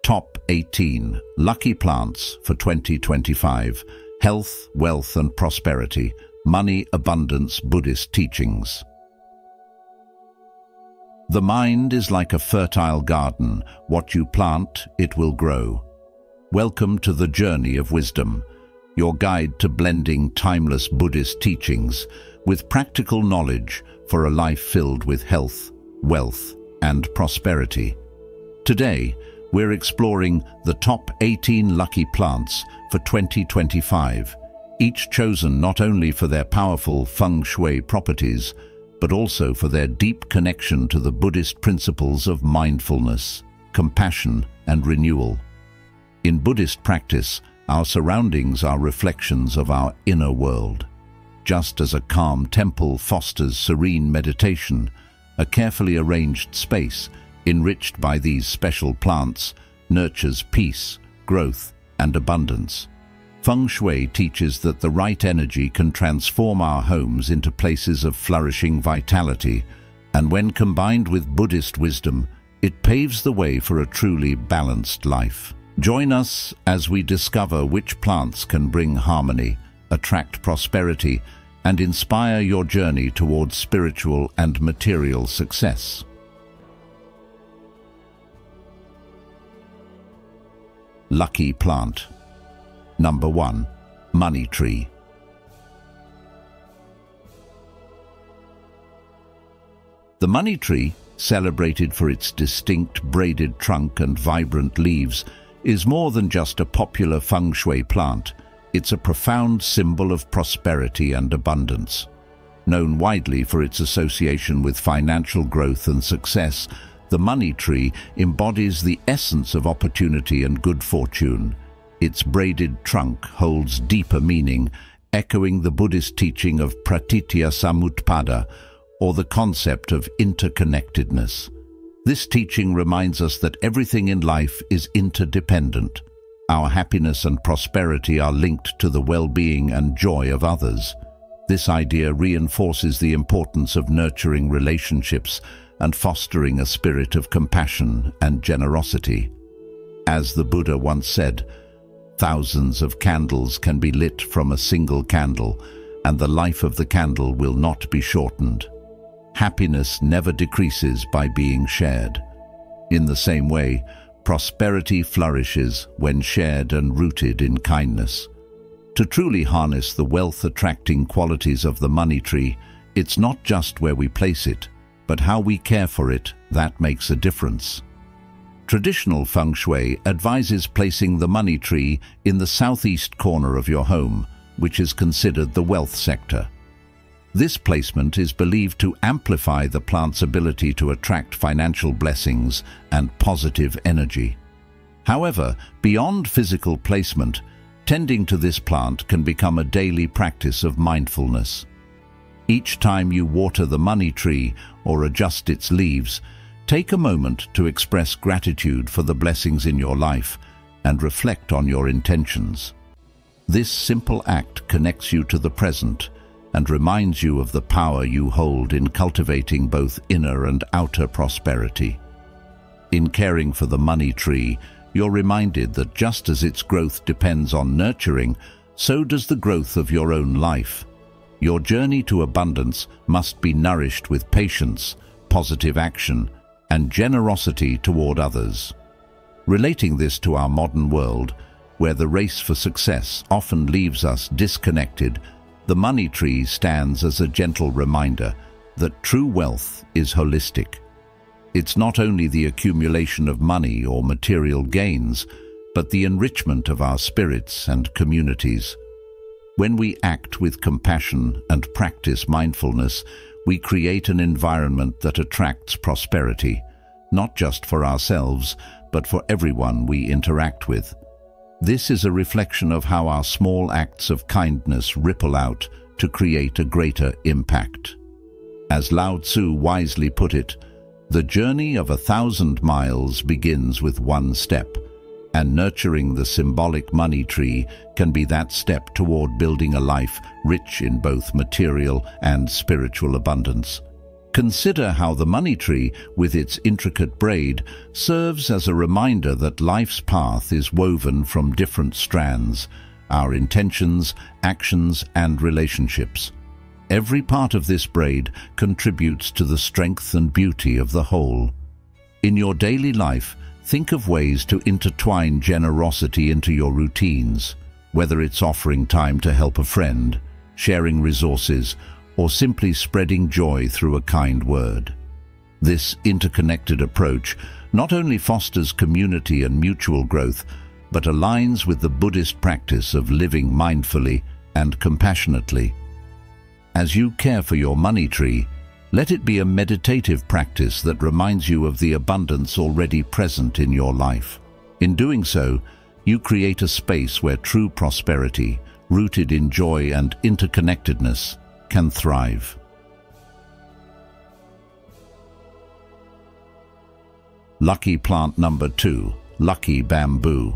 Top 18 Lucky Plants for 2025. Health, Wealth and Prosperity. Money, Abundance, Buddhist Teachings. The mind is like a fertile garden. What you plant, it will grow. Welcome to the Journey of Wisdom, your guide to blending timeless Buddhist teachings with practical knowledge for a life filled with health, wealth, and prosperity. Today, we're exploring the top 18 lucky plants for 2025, each chosen not only for their powerful feng shui properties, but also for their deep connection to the Buddhist principles of mindfulness, compassion, and renewal. In Buddhist practice, our surroundings are reflections of our inner world. Just as a calm temple fosters serene meditation, a carefully arranged space, enriched by these special plants, nurtures peace, growth, and abundance. Feng Shui teaches that the right energy can transform our homes into places of flourishing vitality, and when combined with Buddhist wisdom, it paves the way for a truly balanced life. Join us as we discover which plants can bring harmony, attract prosperity, and inspire your journey towards spiritual and material success. Lucky plant. Number 1. Money tree. The money tree, celebrated for its distinct braided trunk and vibrant leaves, is more than just a popular feng shui plant. It's a profound symbol of prosperity and abundance. Known widely for its association with financial growth and success, the money tree embodies the essence of opportunity and good fortune. Its braided trunk holds deeper meaning, echoing the Buddhist teaching of pratitya samutpada, or the concept of interconnectedness. This teaching reminds us that everything in life is interdependent. Our happiness and prosperity are linked to the well-being and joy of others. This idea reinforces the importance of nurturing relationships and fostering a spirit of compassion and generosity. As the Buddha once said, "Thousands of candles can be lit from a single candle, and the life of the candle will not be shortened." Happiness never decreases by being shared. In the same way, prosperity flourishes when shared and rooted in kindness. To truly harness the wealth-attracting qualities of the money tree, it's not just where we place it, but how we care for it that makes a difference. Traditional feng shui advises placing the money tree in the southeast corner of your home, which is considered the wealth sector. This placement is believed to amplify the plant's ability to attract financial blessings and positive energy. However, beyond physical placement, tending to this plant can become a daily practice of mindfulness. Each time you water the money tree or adjust its leaves, take a moment to express gratitude for the blessings in your life and reflect on your intentions. This simple act connects you to the present and reminds you of the power you hold in cultivating both inner and outer prosperity. In caring for the money tree, you're reminded that just as its growth depends on nurturing, so does the growth of your own life. Your journey to abundance must be nourished with patience, positive action, and generosity toward others. Relating this to our modern world, where the race for success often leaves us disconnected, the money tree stands as a gentle reminder that true wealth is holistic. It's not only the accumulation of money or material gains, but the enrichment of our spirits and communities. When we act with compassion and practice mindfulness, we create an environment that attracts prosperity, not just for ourselves, but for everyone we interact with. This is a reflection of how our small acts of kindness ripple out to create a greater impact. As Lao Tzu wisely put it, the journey of 1,000 miles begins with one step, and nurturing the symbolic money tree can be that step toward building a life rich in both material and spiritual abundance. Consider how the money tree, with its intricate braid, serves as a reminder that life's path is woven from different strands, our intentions, actions, and relationships. Every part of this braid contributes to the strength and beauty of the whole. In your daily life, think of ways to intertwine generosity into your routines, whether it's offering time to help a friend, sharing resources, or simply spreading joy through a kind word. This interconnected approach not only fosters community and mutual growth, but aligns with the Buddhist practice of living mindfully and compassionately. As you care for your money tree, let it be a meditative practice that reminds you of the abundance already present in your life. In doing so, you create a space where true prosperity, rooted in joy and interconnectedness, can thrive. Lucky plant number 2, lucky bamboo.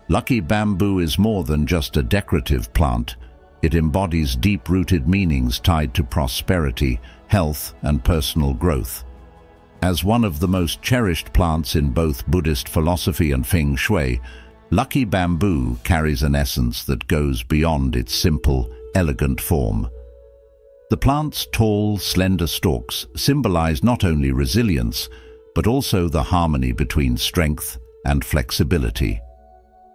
Lucky bamboo is more than just a decorative plant. It embodies deep-rooted meanings tied to prosperity, health, and personal growth. As one of the most cherished plants in both Buddhist philosophy and Feng Shui, lucky bamboo carries an essence that goes beyond its simple, elegant form. The plant's tall, slender stalks symbolize not only resilience, but also the harmony between strength and flexibility.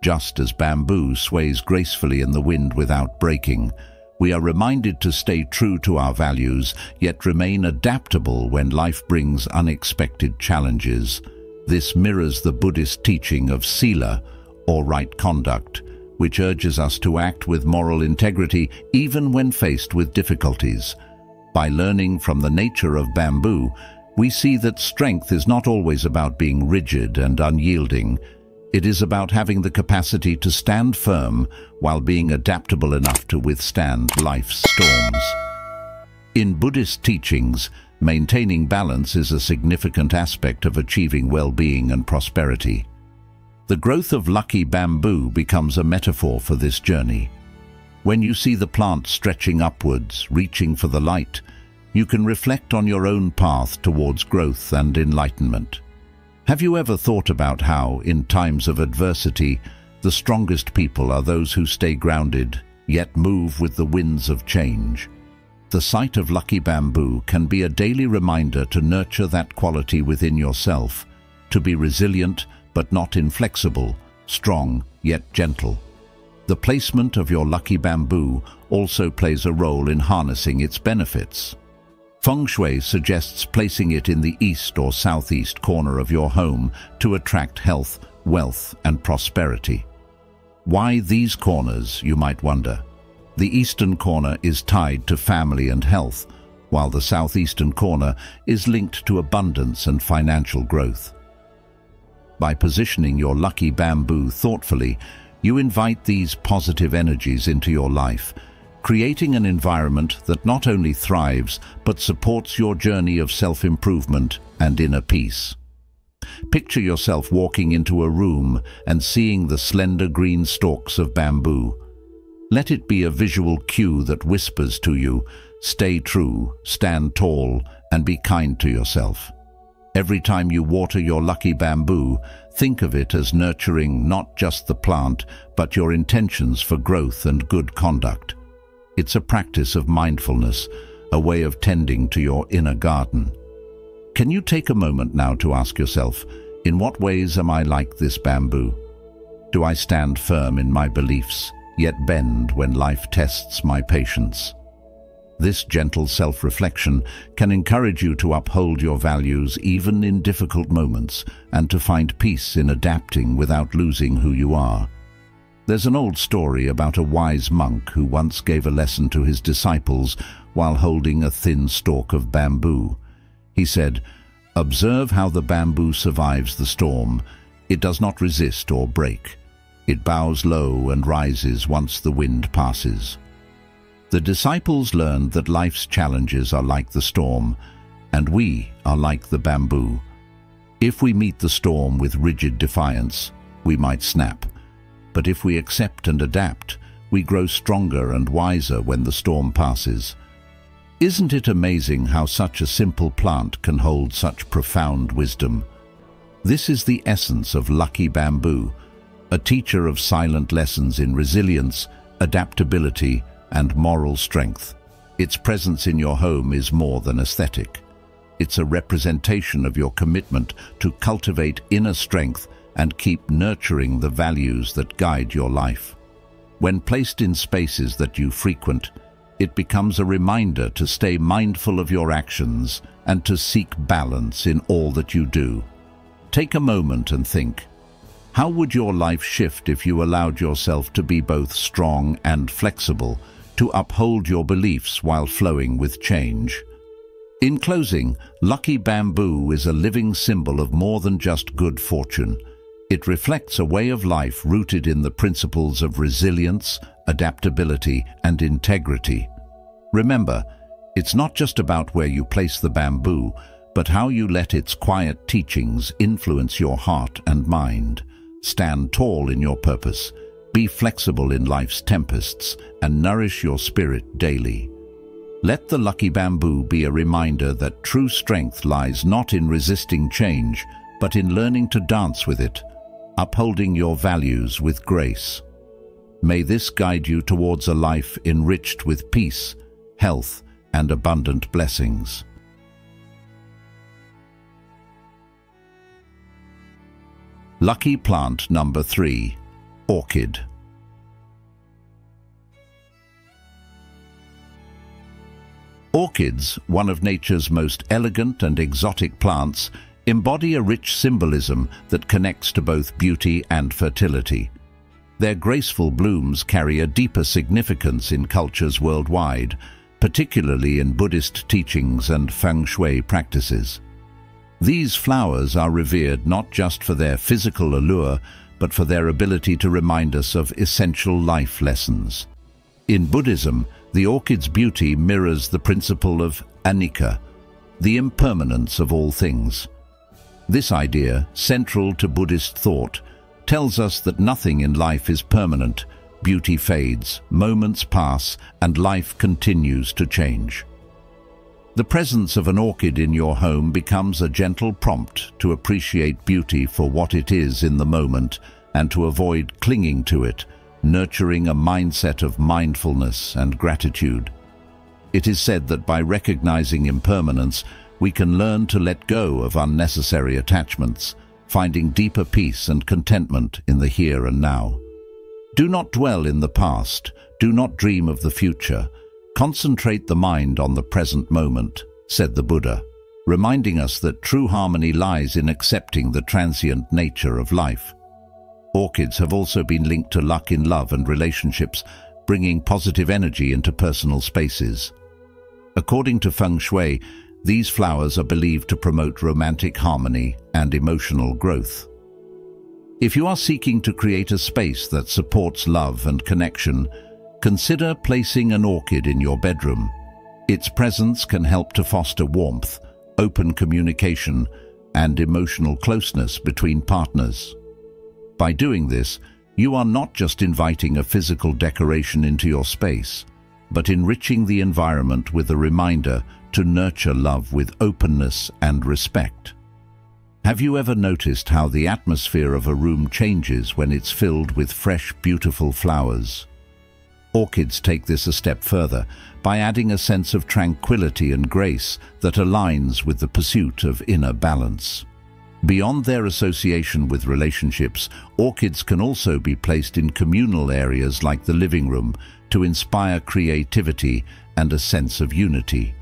Just as bamboo sways gracefully in the wind without breaking, we are reminded to stay true to our values, yet remain adaptable when life brings unexpected challenges. This mirrors the Buddhist teaching of sila, or right conduct, which urges us to act with moral integrity even when faced with difficulties. By learning from the nature of bamboo, we see that strength is not always about being rigid and unyielding. It is about having the capacity to stand firm while being adaptable enough to withstand life's storms. In Buddhist teachings, maintaining balance is a significant aspect of achieving well-being and prosperity. The growth of lucky bamboo becomes a metaphor for this journey. When you see the plant stretching upwards, reaching for the light, you can reflect on your own path towards growth and enlightenment. Have you ever thought about how, in times of adversity, the strongest people are those who stay grounded, yet move with the winds of change? The sight of lucky bamboo can be a daily reminder to nurture that quality within yourself, to be resilient but not inflexible, strong yet gentle. The placement of your lucky bamboo also plays a role in harnessing its benefits. Feng Shui suggests placing it in the east or southeast corner of your home to attract health, wealth, and prosperity. Why these corners, you might wonder? The eastern corner is tied to family and health, while the southeastern corner is linked to abundance and financial growth. By positioning your lucky bamboo thoughtfully, you invite these positive energies into your life, creating an environment that not only thrives but supports your journey of self-improvement and inner peace. Picture yourself walking into a room and seeing the slender green stalks of bamboo. Let it be a visual cue that whispers to you, stay true, stand tall, and be kind to yourself. Every time you water your lucky bamboo, think of it as nurturing not just the plant, but your intentions for growth and good conduct. It's a practice of mindfulness, a way of tending to your inner garden. Can you take a moment now to ask yourself, in what ways am I like this bamboo? Do I stand firm in my beliefs, yet bend when life tests my patience? This gentle self-reflection can encourage you to uphold your values even in difficult moments and to find peace in adapting without losing who you are. There's an old story about a wise monk who once gave a lesson to his disciples while holding a thin stalk of bamboo. He said, "Observe how the bamboo survives the storm. It does not resist or break. It bows low and rises once the wind passes." The disciples learned that life's challenges are like the storm, and we are like the bamboo. If we meet the storm with rigid defiance, we might snap. But if we accept and adapt, we grow stronger and wiser when the storm passes. Isn't it amazing how such a simple plant can hold such profound wisdom? This is the essence of lucky bamboo, a teacher of silent lessons in resilience, adaptability, and moral strength. Its presence in your home is more than aesthetic. It's a representation of your commitment to cultivate inner strength and keep nurturing the values that guide your life. When placed in spaces that you frequent, it becomes a reminder to stay mindful of your actions and to seek balance in all that you do. Take a moment and think, how would your life shift if you allowed yourself to be both strong and flexible, to uphold your beliefs while flowing with change? In closing, lucky bamboo is a living symbol of more than just good fortune. It reflects a way of life rooted in the principles of resilience, adaptability, and integrity. Remember, it's not just about where you place the bamboo, but how you let its quiet teachings influence your heart and mind. Stand tall in your purpose, be flexible in life's tempests, and nourish your spirit daily. Let the lucky bamboo be a reminder that true strength lies not in resisting change, but in learning to dance with it, upholding your values with grace. May this guide you towards a life enriched with peace, health, and abundant blessings. Lucky plant number 3, Orchid. Orchids, one of nature's most elegant and exotic plants, embody a rich symbolism that connects to both beauty and fertility. Their graceful blooms carry a deeper significance in cultures worldwide, particularly in Buddhist teachings and feng shui practices. These flowers are revered not just for their physical allure, but for their ability to remind us of essential life lessons. In Buddhism, the orchid's beauty mirrors the principle of anicca, the impermanence of all things. This idea, central to Buddhist thought, tells us that nothing in life is permanent. Beauty fades, moments pass, and life continues to change. The presence of an orchid in your home becomes a gentle prompt to appreciate beauty for what it is in the moment and to avoid clinging to it, nurturing a mindset of mindfulness and gratitude. It is said that by recognizing impermanence, we can learn to let go of unnecessary attachments, finding deeper peace and contentment in the here and now. Do not dwell in the past, do not dream of the future. Concentrate the mind on the present moment, said the Buddha, reminding us that true harmony lies in accepting the transient nature of life. Orchids have also been linked to luck in love and relationships, bringing positive energy into personal spaces. According to feng shui, these flowers are believed to promote romantic harmony and emotional growth. If you are seeking to create a space that supports love and connection, consider placing an orchid in your bedroom. Its presence can help to foster warmth, open communication, and emotional closeness between partners. By doing this, you are not just inviting a physical decoration into your space, but enriching the environment with a reminder to nurture love with openness and respect. Have you ever noticed how the atmosphere of a room changes when it's filled with fresh, beautiful flowers? Orchids take this a step further by adding a sense of tranquility and grace that aligns with the pursuit of inner balance. Beyond their association with relationships, orchids can also be placed in communal areas like the living room to inspire creativity and a sense of unity.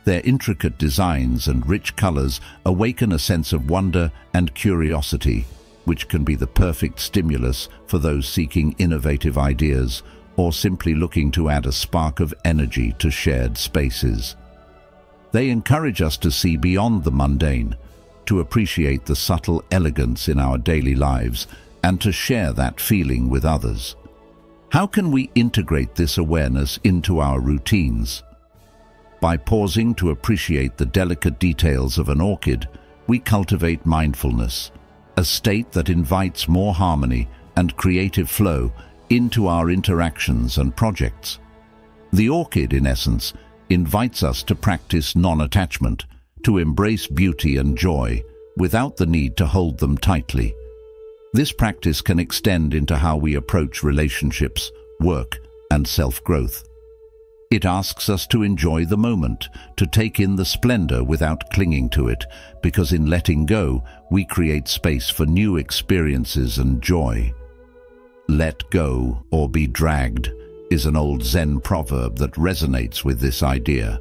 Their intricate designs and rich colors awaken a sense of wonder and curiosity, which can be the perfect stimulus for those seeking innovative ideas or simply looking to add a spark of energy to shared spaces. They encourage us to see beyond the mundane, to appreciate the subtle elegance in our daily lives, and to share that feeling with others. How can we integrate this awareness into our routines? By pausing to appreciate the delicate details of an orchid, we cultivate mindfulness, a state that invites more harmony and creative flow into our interactions and projects. The orchid, in essence, invites us to practice non-attachment, to embrace beauty and joy without the need to hold them tightly. This practice can extend into how we approach relationships, work, and self-growth. It asks us to enjoy the moment, to take in the splendor without clinging to it, because in letting go, we create space for new experiences and joy. Let go or be dragged is an old Zen proverb that resonates with this idea.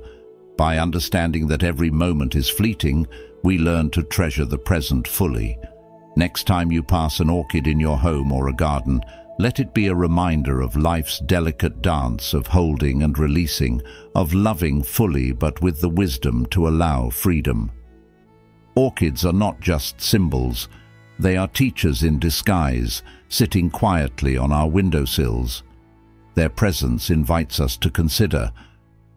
By understanding that every moment is fleeting, we learn to treasure the present fully. Next time you pass an orchid in your home or a garden, let it be a reminder of life's delicate dance of holding and releasing, of loving fully but with the wisdom to allow freedom. Orchids are not just symbols, they are teachers in disguise, sitting quietly on our windowsills. Their presence invites us to consider,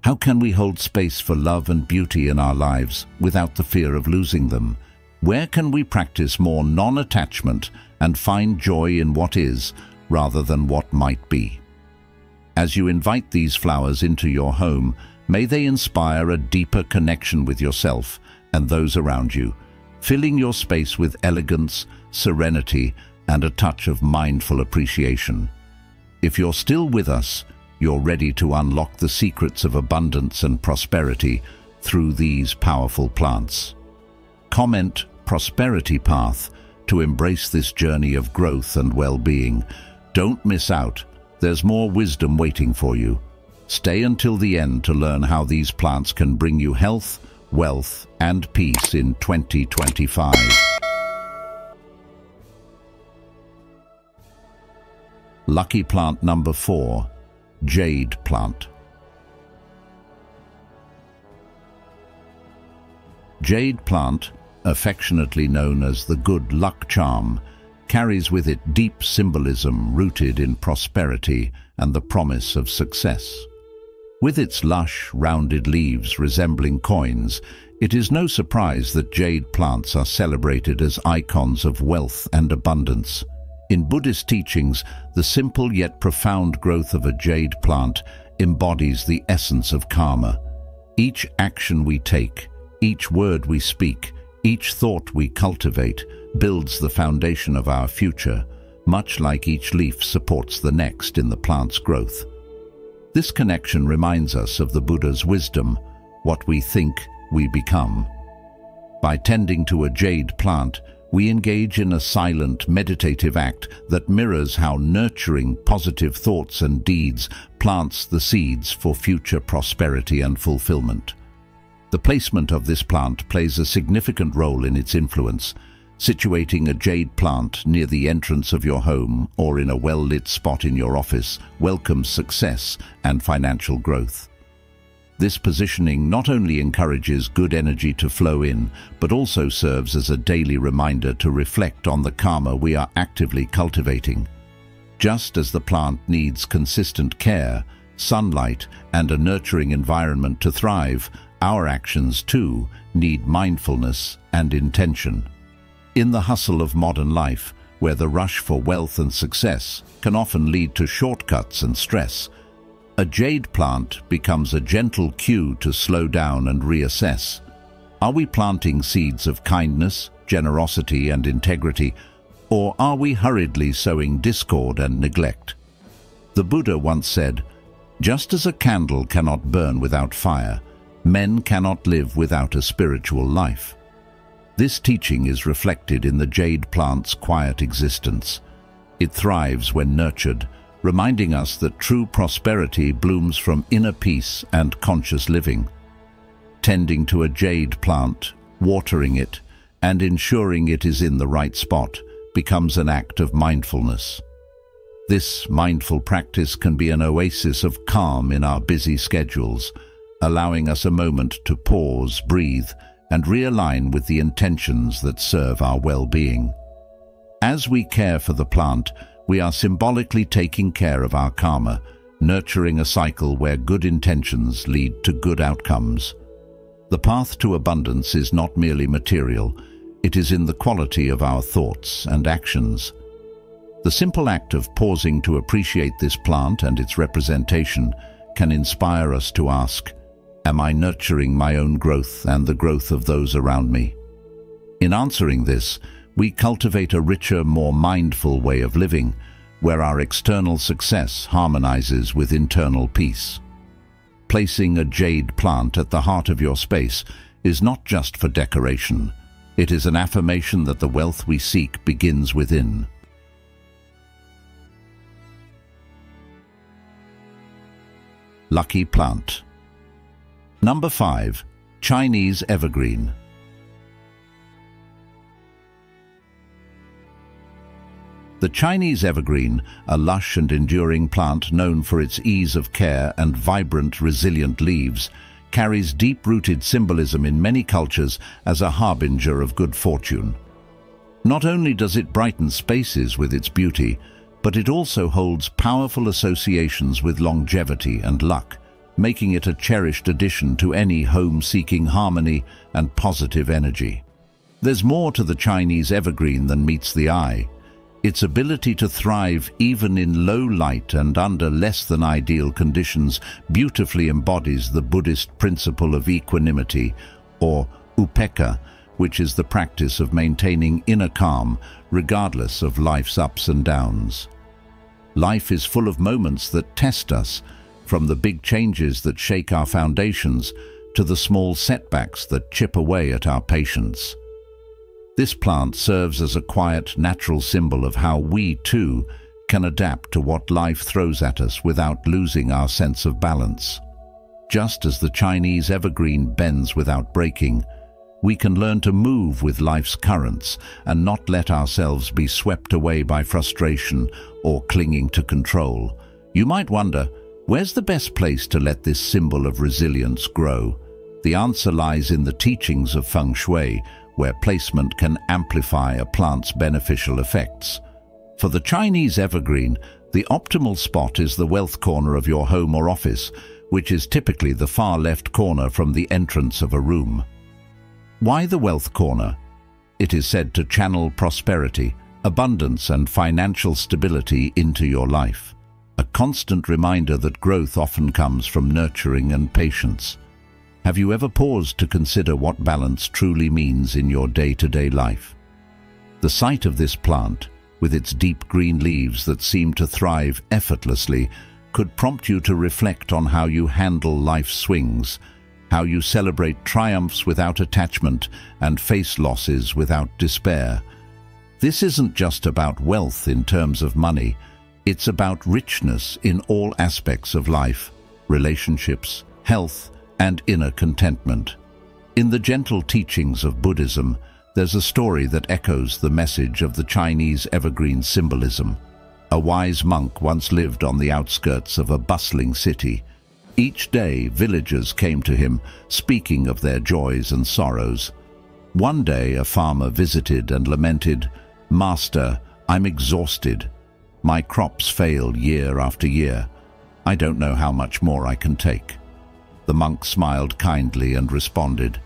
how can we hold space for love and beauty in our lives without the fear of losing them? Where can we practice more non-attachment and find joy in what is, rather than what might be? As you invite these flowers into your home, may they inspire a deeper connection with yourself and those around you, filling your space with elegance, serenity, and a touch of mindful appreciation. If you're still with us, you're ready to unlock the secrets of abundance and prosperity through these powerful plants. Comment "Prosperity Path" to embrace this journey of growth and well-being. Don't miss out. There's more wisdom waiting for you. Stay until the end to learn how these plants can bring you health, wealth, and peace in 2025. Lucky plant number 4, Jade Plant. Jade Plant, affectionately known as the good luck charm, carries with it deep symbolism rooted in prosperity and the promise of success. With its lush, rounded leaves resembling coins, it is no surprise that jade plants are celebrated as icons of wealth and abundance. In Buddhist teachings, the simple yet profound growth of a jade plant embodies the essence of karma. Each action we take, each word we speak, each thought we cultivate builds the foundation of our future, much like each leaf supports the next in the plant's growth. This connection reminds us of the Buddha's wisdom: what we think, we become. By tending to a jade plant, we engage in a silent, meditative act that mirrors how nurturing positive thoughts and deeds plants the seeds for future prosperity and fulfillment. The placement of this plant plays a significant role in its influence. Situating a jade plant near the entrance of your home or in a well-lit spot in your office welcomes success and financial growth. This positioning not only encourages good energy to flow in, but also serves as a daily reminder to reflect on the karma we are actively cultivating. Just as the plant needs consistent care, sunlight, and a nurturing environment to thrive, our actions too need mindfulness and intention. In the hustle of modern life, where the rush for wealth and success can often lead to shortcuts and stress, a jade plant becomes a gentle cue to slow down and reassess. Are we planting seeds of kindness, generosity, and integrity, or are we hurriedly sowing discord and neglect? The Buddha once said, "Just as a candle cannot burn without fire, men cannot live without a spiritual life." This teaching is reflected in the jade plant's quiet existence. It thrives when nurtured, reminding us that true prosperity blooms from inner peace and conscious living. Tending to a jade plant, watering it, and ensuring it is in the right spot becomes an act of mindfulness. This mindful practice can be an oasis of calm in our busy schedules, allowing us a moment to pause, breathe, and realign with the intentions that serve our well-being. As we care for the plant, we are symbolically taking care of our karma, nurturing a cycle where good intentions lead to good outcomes. The path to abundance is not merely material, it is in the quality of our thoughts and actions. The simple act of pausing to appreciate this plant and its representation can inspire us to ask, am I nurturing my own growth and the growth of those around me? In answering this, we cultivate a richer, more mindful way of living, where our external success harmonizes with internal peace. Placing a jade plant at the heart of your space is not just for decoration. It is an affirmation that the wealth we seek begins within. Lucky plant. Number 5. Chinese Evergreen. The Chinese evergreen, a lush and enduring plant known for its ease of care and vibrant, resilient leaves, carries deep-rooted symbolism in many cultures as a harbinger of good fortune. Not only does it brighten spaces with its beauty, but it also holds powerful associations with longevity and luck, making it a cherished addition to any home seeking harmony and positive energy. There's more to the Chinese evergreen than meets the eye. Its ability to thrive even in low light and under less than ideal conditions beautifully embodies the Buddhist principle of equanimity, or upekkha, which is the practice of maintaining inner calm regardless of life's ups and downs. Life is full of moments that test us, from the big changes that shake our foundations to the small setbacks that chip away at our patience. This plant serves as a quiet, natural symbol of how we, too, can adapt to what life throws at us without losing our sense of balance. Just as the Chinese evergreen bends without breaking, we can learn to move with life's currents and not let ourselves be swept away by frustration or clinging to control. You might wonder, where's the best place to let this symbol of resilience grow? The answer lies in the teachings of feng shui, where placement can amplify a plant's beneficial effects. For the Chinese evergreen, the optimal spot is the wealth corner of your home or office, which is typically the far left corner from the entrance of a room. Why the wealth corner? It is said to channel prosperity, abundance, and financial stability into your life. A constant reminder that growth often comes from nurturing and patience. Have you ever paused to consider what balance truly means in your day-to-day life? The sight of this plant, with its deep green leaves that seem to thrive effortlessly, could prompt you to reflect on how you handle life's swings, how you celebrate triumphs without attachment and face losses without despair. This isn't just about wealth in terms of money, it's about richness in all aspects of life, relationships, health, and inner contentment. In the gentle teachings of Buddhism, there's a story that echoes the message of the Chinese evergreen symbolism. A wise monk once lived on the outskirts of a bustling city. Each day, villagers came to him, speaking of their joys and sorrows. One day, a farmer visited and lamented, "Master, I'm exhausted. My crops fail year after year. I don't know how much more I can take." The monk smiled kindly and responded,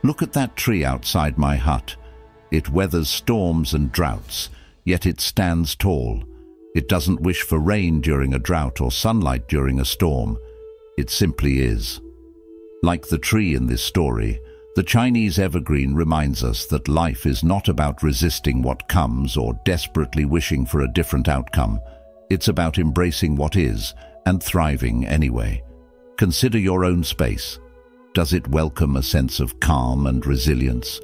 "Look at that tree outside my hut. It weathers storms and droughts, yet it stands tall. It doesn't wish for rain during a drought or sunlight during a storm. It simply is." Like the tree in this story, the Chinese evergreen reminds us that life is not about resisting what comes or desperately wishing for a different outcome. It's about embracing what is and thriving anyway. Consider your own space. Does it welcome a sense of calm and resilience,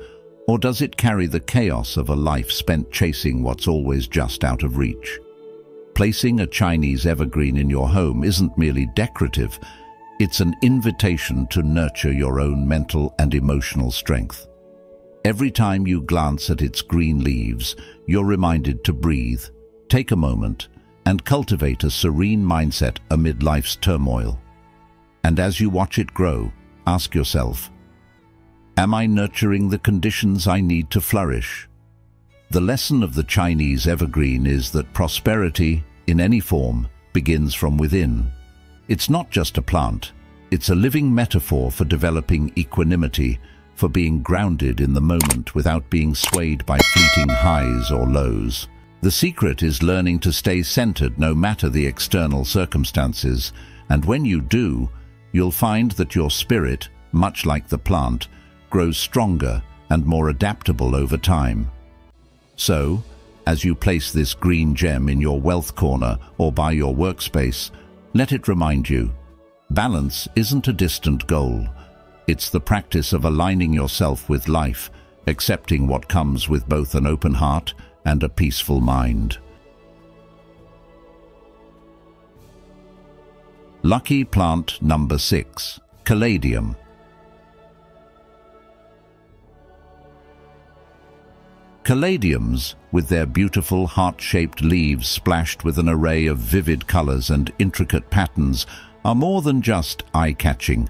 or does it carry the chaos of a life spent chasing what's always just out of reach? Placing a Chinese evergreen in your home isn't merely decorative, it's an invitation to nurture your own mental and emotional strength. Every time you glance at its green leaves, you're reminded to breathe, take a moment, and cultivate a serene mindset amid life's turmoil. And as you watch it grow, ask yourself, am I nurturing the conditions I need to flourish? The lesson of the Chinese evergreen is that prosperity, in any form, begins from within. It's not just a plant, it's a living metaphor for developing equanimity, for being grounded in the moment without being swayed by fleeting highs or lows. The secret is learning to stay centered no matter the external circumstances, and when you do, you'll find that your spirit, much like the plant, grows stronger and more adaptable over time. So, as you place this green gem in your wealth corner or by your workspace, let it remind you, balance isn't a distant goal. It's the practice of aligning yourself with life, accepting what comes with both an open heart and a peaceful mind. Lucky plant number 6, Caladium. Caladiums, with their beautiful heart-shaped leaves splashed with an array of vivid colors and intricate patterns, are more than just eye-catching.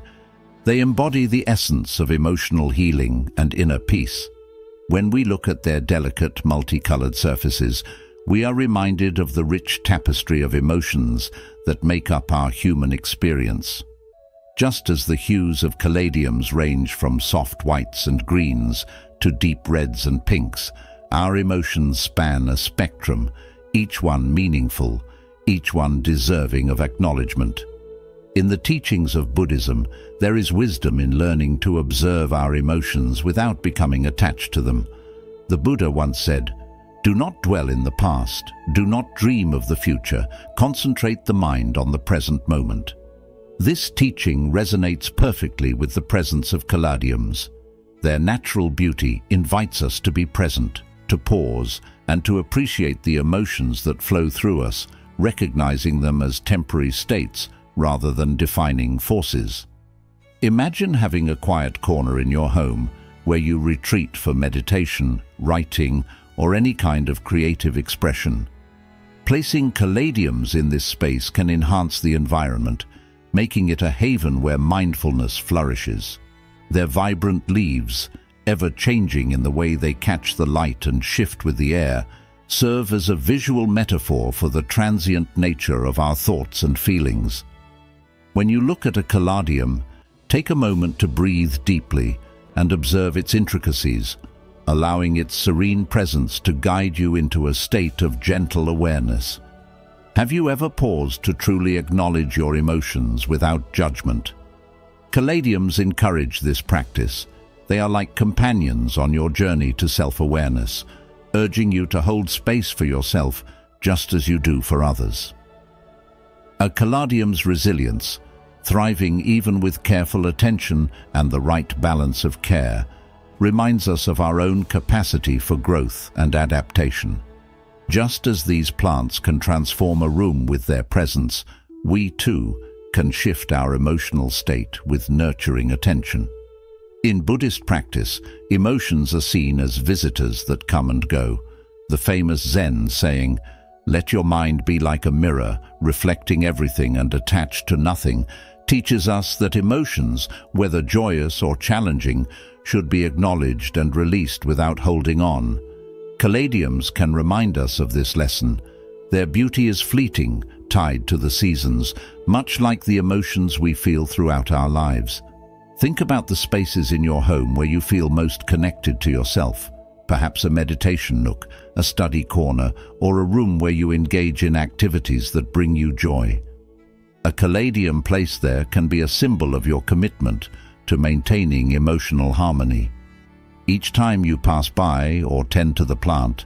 They embody the essence of emotional healing and inner peace. When we look at their delicate, multicolored surfaces, we are reminded of the rich tapestry of emotions that make up our human experience. Just as the hues of caladiums range from soft whites and greens to deep reds and pinks, our emotions span a spectrum, each one meaningful, each one deserving of acknowledgement. In the teachings of Buddhism, there is wisdom in learning to observe our emotions without becoming attached to them. The Buddha once said, "Do not dwell in the past, do not dream of the future, concentrate the mind on the present moment." This teaching resonates perfectly with the presence of caladiums. Their natural beauty invites us to be present, to pause, and to appreciate the emotions that flow through us, recognizing them as temporary states rather than defining forces. Imagine having a quiet corner in your home where you retreat for meditation, writing, or any kind of creative expression. Placing caladiums in this space can enhance the environment, making it a haven where mindfulness flourishes. Their vibrant leaves, ever-changing in the way they catch the light and shift with the air, serve as a visual metaphor for the transient nature of our thoughts and feelings. When you look at a caladium, take a moment to breathe deeply and observe its intricacies, allowing its serene presence to guide you into a state of gentle awareness. Have you ever paused to truly acknowledge your emotions without judgment? Caladiums encourage this practice. They are like companions on your journey to self-awareness, urging you to hold space for yourself just as you do for others. A caladium's resilience, thriving even with careful attention and the right balance of care, reminds us of our own capacity for growth and adaptation. Just as these plants can transform a room with their presence, we too can shift our emotional state with nurturing attention. In Buddhist practice, emotions are seen as visitors that come and go. The famous Zen saying, "Let your mind be like a mirror, reflecting everything and attached to nothing," teaches us that emotions, whether joyous or challenging, should be acknowledged and released without holding on. Caladiums can remind us of this lesson. Their beauty is fleeting, tied to the seasons, much like the emotions we feel throughout our lives. Think about the spaces in your home where you feel most connected to yourself. Perhaps a meditation nook, a study corner, or a room where you engage in activities that bring you joy. A caladium placed there can be a symbol of your commitment to maintaining emotional harmony. Each time you pass by or tend to the plant,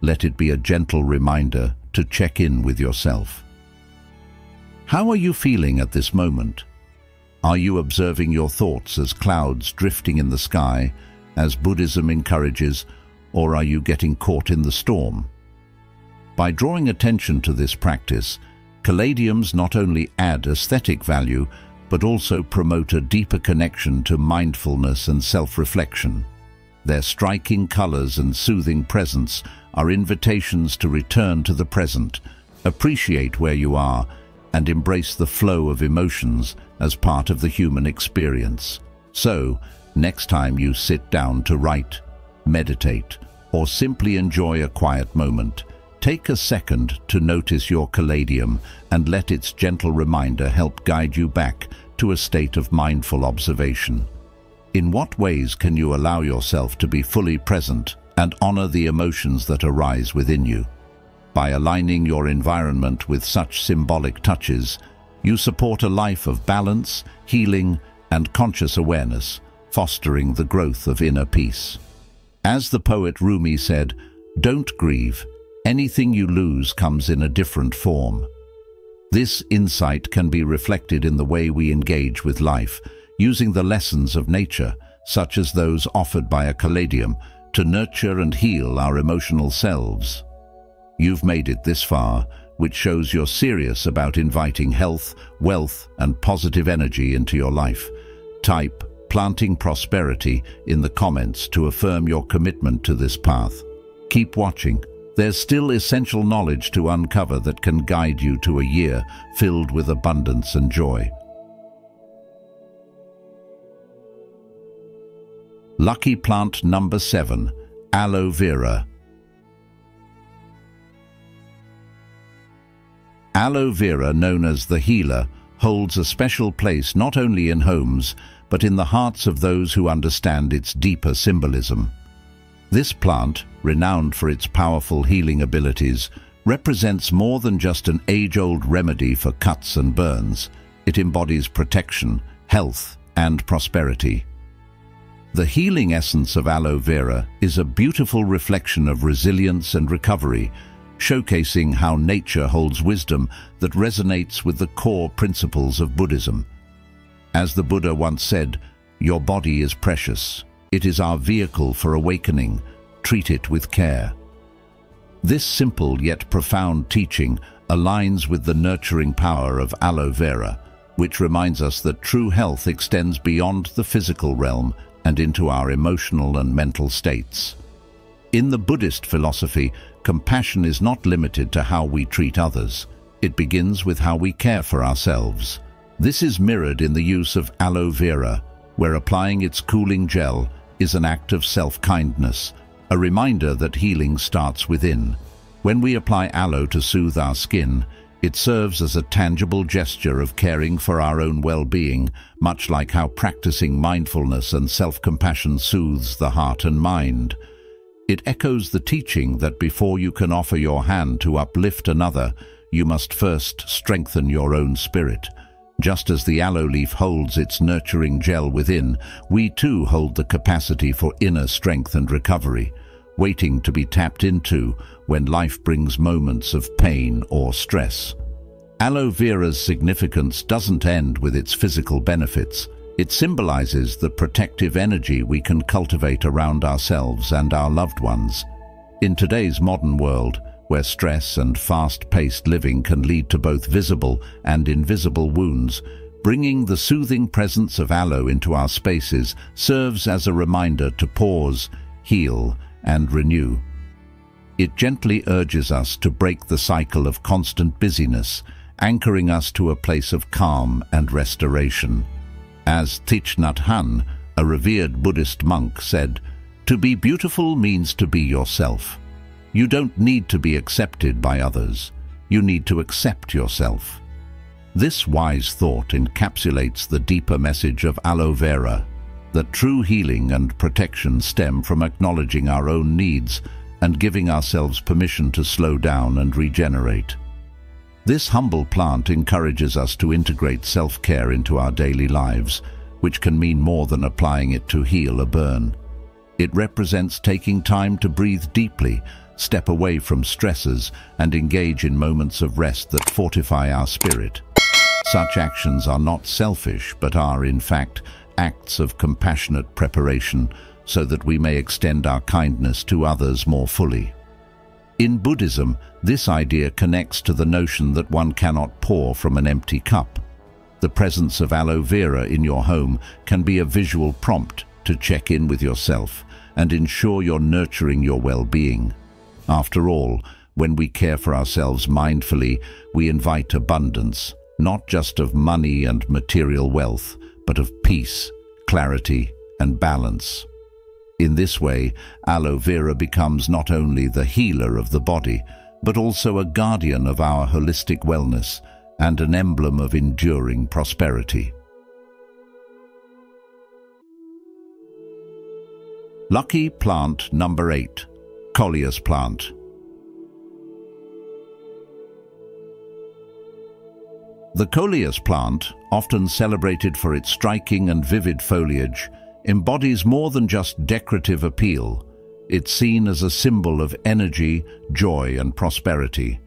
let it be a gentle reminder to check in with yourself. How are you feeling at this moment? Are you observing your thoughts as clouds drifting in the sky, as Buddhism encourages, or are you getting caught in the storm? By drawing attention to this practice, caladiums not only add aesthetic value, but also promote a deeper connection to mindfulness and self-reflection. Their striking colors and soothing presence are invitations to return to the present, appreciate where you are, and embrace the flow of emotions as part of the human experience. So, next time you sit down to write, meditate, or simply enjoy a quiet moment, take a second to notice your caladium and let its gentle reminder help guide you back to a state of mindful observation. In what ways can you allow yourself to be fully present and honor the emotions that arise within you? By aligning your environment with such symbolic touches, you support a life of balance, healing, and conscious awareness, fostering the growth of inner peace. As the poet Rumi said, "Don't grieve. Anything you lose comes in a different form." This insight can be reflected in the way we engage with life, using the lessons of nature, such as those offered by a Caladium, to nurture and heal our emotional selves. You've made it this far, which shows you're serious about inviting health, wealth, and positive energy into your life. Type "planting prosperity" in the comments to affirm your commitment to this path. Keep watching. There's still essential knowledge to uncover that can guide you to a year filled with abundance and joy. Lucky plant number 7, Aloe Vera. Aloe Vera, known as the healer, holds a special place not only in homes, but in the hearts of those who understand its deeper symbolism. This plant, renowned for its powerful healing abilities, represents more than just an age-old remedy for cuts and burns. It embodies protection, health, and prosperity. The healing essence of aloe vera is a beautiful reflection of resilience and recovery, showcasing how nature holds wisdom that resonates with the core principles of Buddhism. As the Buddha once said, "Your body is precious. It is our vehicle for awakening. Treat it with care." This simple yet profound teaching aligns with the nurturing power of aloe vera, which reminds us that true health extends beyond the physical realm and into our emotional and mental states. In the Buddhist philosophy, compassion is not limited to how we treat others. It begins with how we care for ourselves. This is mirrored in the use of aloe vera, where applying its cooling gel is an act of self-kindness, a reminder that healing starts within. When we apply aloe to soothe our skin, it serves as a tangible gesture of caring for our own well-being, much like how practicing mindfulness and self-compassion soothes the heart and mind. It echoes the teaching that before you can offer your hand to uplift another, you must first strengthen your own spirit. Just as the aloe leaf holds its nurturing gel within, we too hold the capacity for inner strength and recovery, waiting to be tapped into when life brings moments of pain or stress. Aloe vera's significance doesn't end with its physical benefits. It symbolizes the protective energy we can cultivate around ourselves and our loved ones. In today's modern world, where stress and fast-paced living can lead to both visible and invisible wounds, bringing the soothing presence of aloe into our spaces serves as a reminder to pause, heal, and renew. It gently urges us to break the cycle of constant busyness, anchoring us to a place of calm and restoration. As Thich Nhat Hanh, a revered Buddhist monk, said, "To be beautiful means to be yourself. You don't need to be accepted by others. You need to accept yourself." This wise thought encapsulates the deeper message of aloe vera, that true healing and protection stem from acknowledging our own needs and giving ourselves permission to slow down and regenerate. This humble plant encourages us to integrate self-care into our daily lives, which can mean more than applying it to heal a burn. It represents taking time to breathe deeply, step away from stresses, and engage in moments of rest that fortify our spirit. Such actions are not selfish, but are, in fact, acts of compassionate preparation so that we may extend our kindness to others more fully. In Buddhism, this idea connects to the notion that one cannot pour from an empty cup. The presence of aloe vera in your home can be a visual prompt to check in with yourself and ensure you're nurturing your well-being. After all, when we care for ourselves mindfully, we invite abundance, not just of money and material wealth, but of peace, clarity, and balance. In this way, aloe vera becomes not only the healer of the body, but also a guardian of our holistic wellness and an emblem of enduring prosperity. Lucky plant number 8, Coleus plant. The coleus plant, often celebrated for its striking and vivid foliage, embodies more than just decorative appeal. It's seen as a symbol of energy, joy, and prosperity.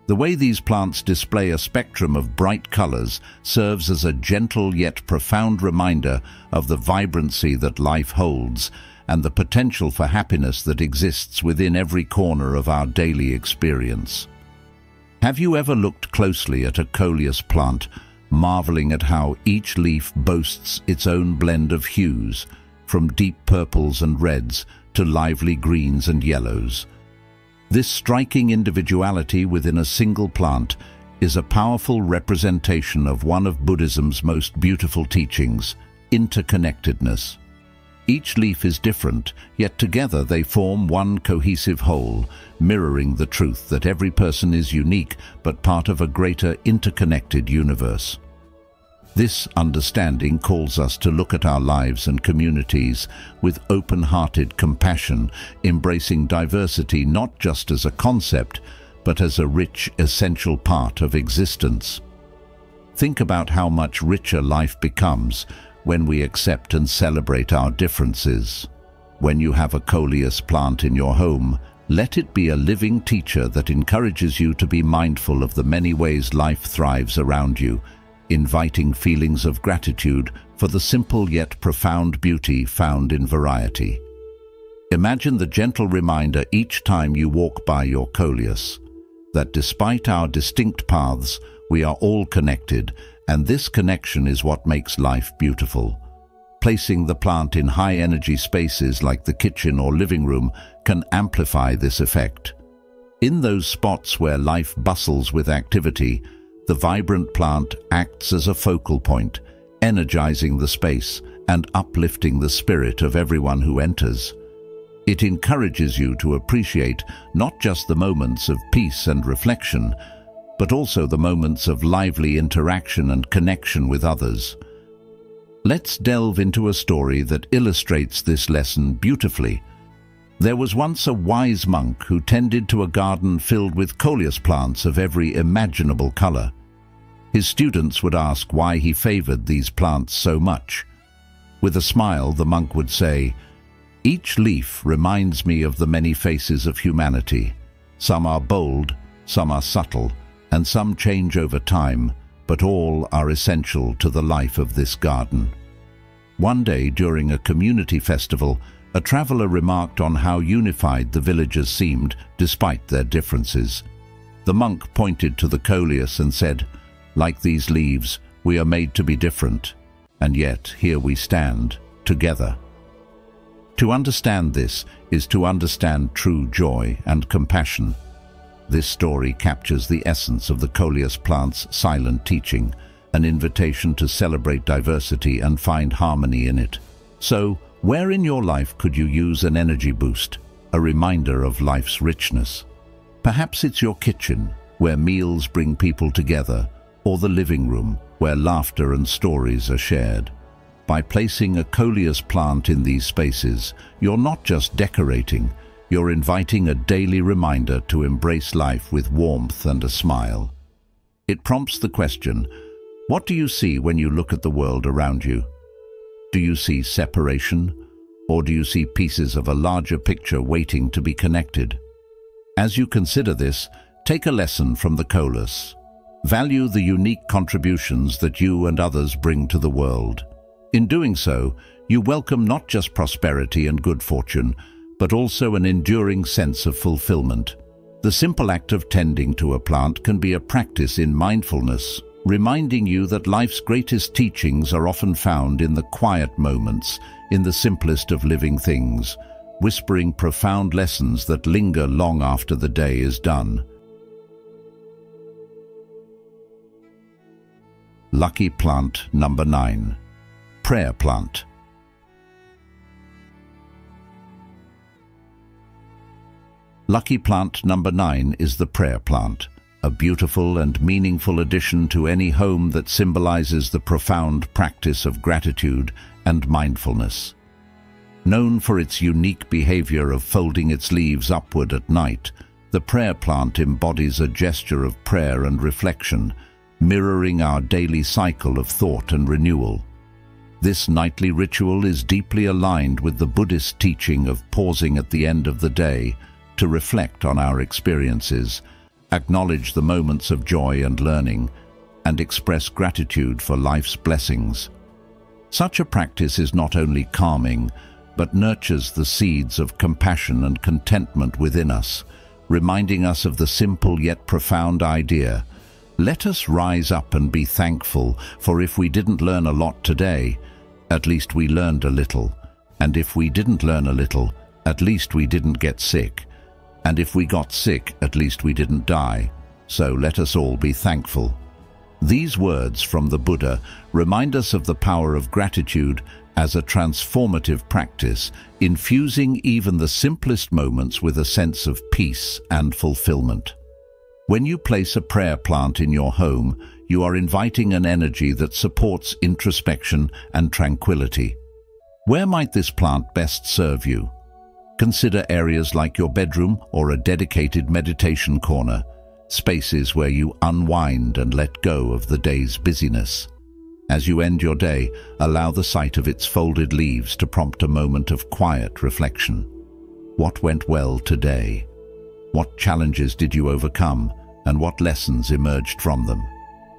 The way these plants display a spectrum of bright colors serves as a gentle yet profound reminder of the vibrancy that life holds and the potential for happiness that exists within every corner of our daily experience. Have you ever looked closely at a coleus plant, marveling at how each leaf boasts its own blend of hues, from deep purples and reds to lively greens and yellows? This striking individuality within a single plant is a powerful representation of one of Buddhism's most beautiful teachings, interconnectedness. Each leaf is different, yet together they form one cohesive whole, mirroring the truth that every person is unique but part of a greater interconnected universe. This understanding calls us to look at our lives and communities with open-hearted compassion, embracing diversity not just as a concept, but as a rich, essential part of existence. Think about how much richer life becomes when we accept and celebrate our differences. When you have a coleus plant in your home, let it be a living teacher that encourages you to be mindful of the many ways life thrives around you, inviting feelings of gratitude for the simple yet profound beauty found in variety. Imagine the gentle reminder each time you walk by your coleus, that despite our distinct paths, we are all connected, and this connection is what makes life beautiful. Placing the plant in high-energy spaces like the kitchen or living room can amplify this effect. In those spots where life bustles with activity, the vibrant plant acts as a focal point, energizing the space and uplifting the spirit of everyone who enters. It encourages you to appreciate not just the moments of peace and reflection, but also the moments of lively interaction and connection with others. Let's delve into a story that illustrates this lesson beautifully. There was once a wise monk who tended to a garden filled with coleus plants of every imaginable color. His students would ask why he favored these plants so much. With a smile, the monk would say, "Each leaf reminds me of the many faces of humanity. Some are bold, some are subtle, and some change over time, but all are essential to the life of this garden." One day, during a community festival, a traveler remarked on how unified the villagers seemed despite their differences. The monk pointed to the coleus and said, "Like these leaves, we are made to be different, and yet here we stand, together." To understand this is to understand true joy and compassion. This story captures the essence of the coleus plant's silent teaching, an invitation to celebrate diversity and find harmony in it. So, where in your life could you use an energy boost, a reminder of life's richness? Perhaps it's your kitchen, where meals bring people together, or the living room, where laughter and stories are shared. By placing a coleus plant in these spaces, you're not just decorating, you're inviting a daily reminder to embrace life with warmth and a smile. It prompts the question, what do you see when you look at the world around you? Do you see separation, or do you see pieces of a larger picture waiting to be connected? As you consider this, take a lesson from the coleus. Value the unique contributions that you and others bring to the world. In doing so, you welcome not just prosperity and good fortune, but also an enduring sense of fulfillment. The simple act of tending to a plant can be a practice in mindfulness, reminding you that life's greatest teachings are often found in the quiet moments, in the simplest of living things, whispering profound lessons that linger long after the day is done. Lucky plant number 9. Prayer plant. Lucky plant number 9 is the prayer plant, a beautiful and meaningful addition to any home that symbolizes the profound practice of gratitude and mindfulness. Known for its unique behavior of folding its leaves upward at night, the prayer plant embodies a gesture of prayer and reflection, mirroring our daily cycle of thought and renewal. This nightly ritual is deeply aligned with the Buddhist teaching of pausing at the end of the day to reflect on our experiences, acknowledge the moments of joy and learning, and express gratitude for life's blessings. Such a practice is not only calming, but nurtures the seeds of compassion and contentment within us, reminding us of the simple yet profound idea: let us rise up and be thankful, for if we didn't learn a lot today, at least we learned a little, and if we didn't learn a little, at least we didn't get sick, and if we got sick, at least we didn't die. So let us all be thankful. These words from the Buddha remind us of the power of gratitude as a transformative practice, infusing even the simplest moments with a sense of peace and fulfillment. When you place a prayer plant in your home, you are inviting an energy that supports introspection and tranquility. Where might this plant best serve you? Consider areas like your bedroom or a dedicated meditation corner, spaces where you unwind and let go of the day's busyness. As you end your day, allow the sight of its folded leaves to prompt a moment of quiet reflection. What went well today? What challenges did you overcome, and what lessons emerged from them?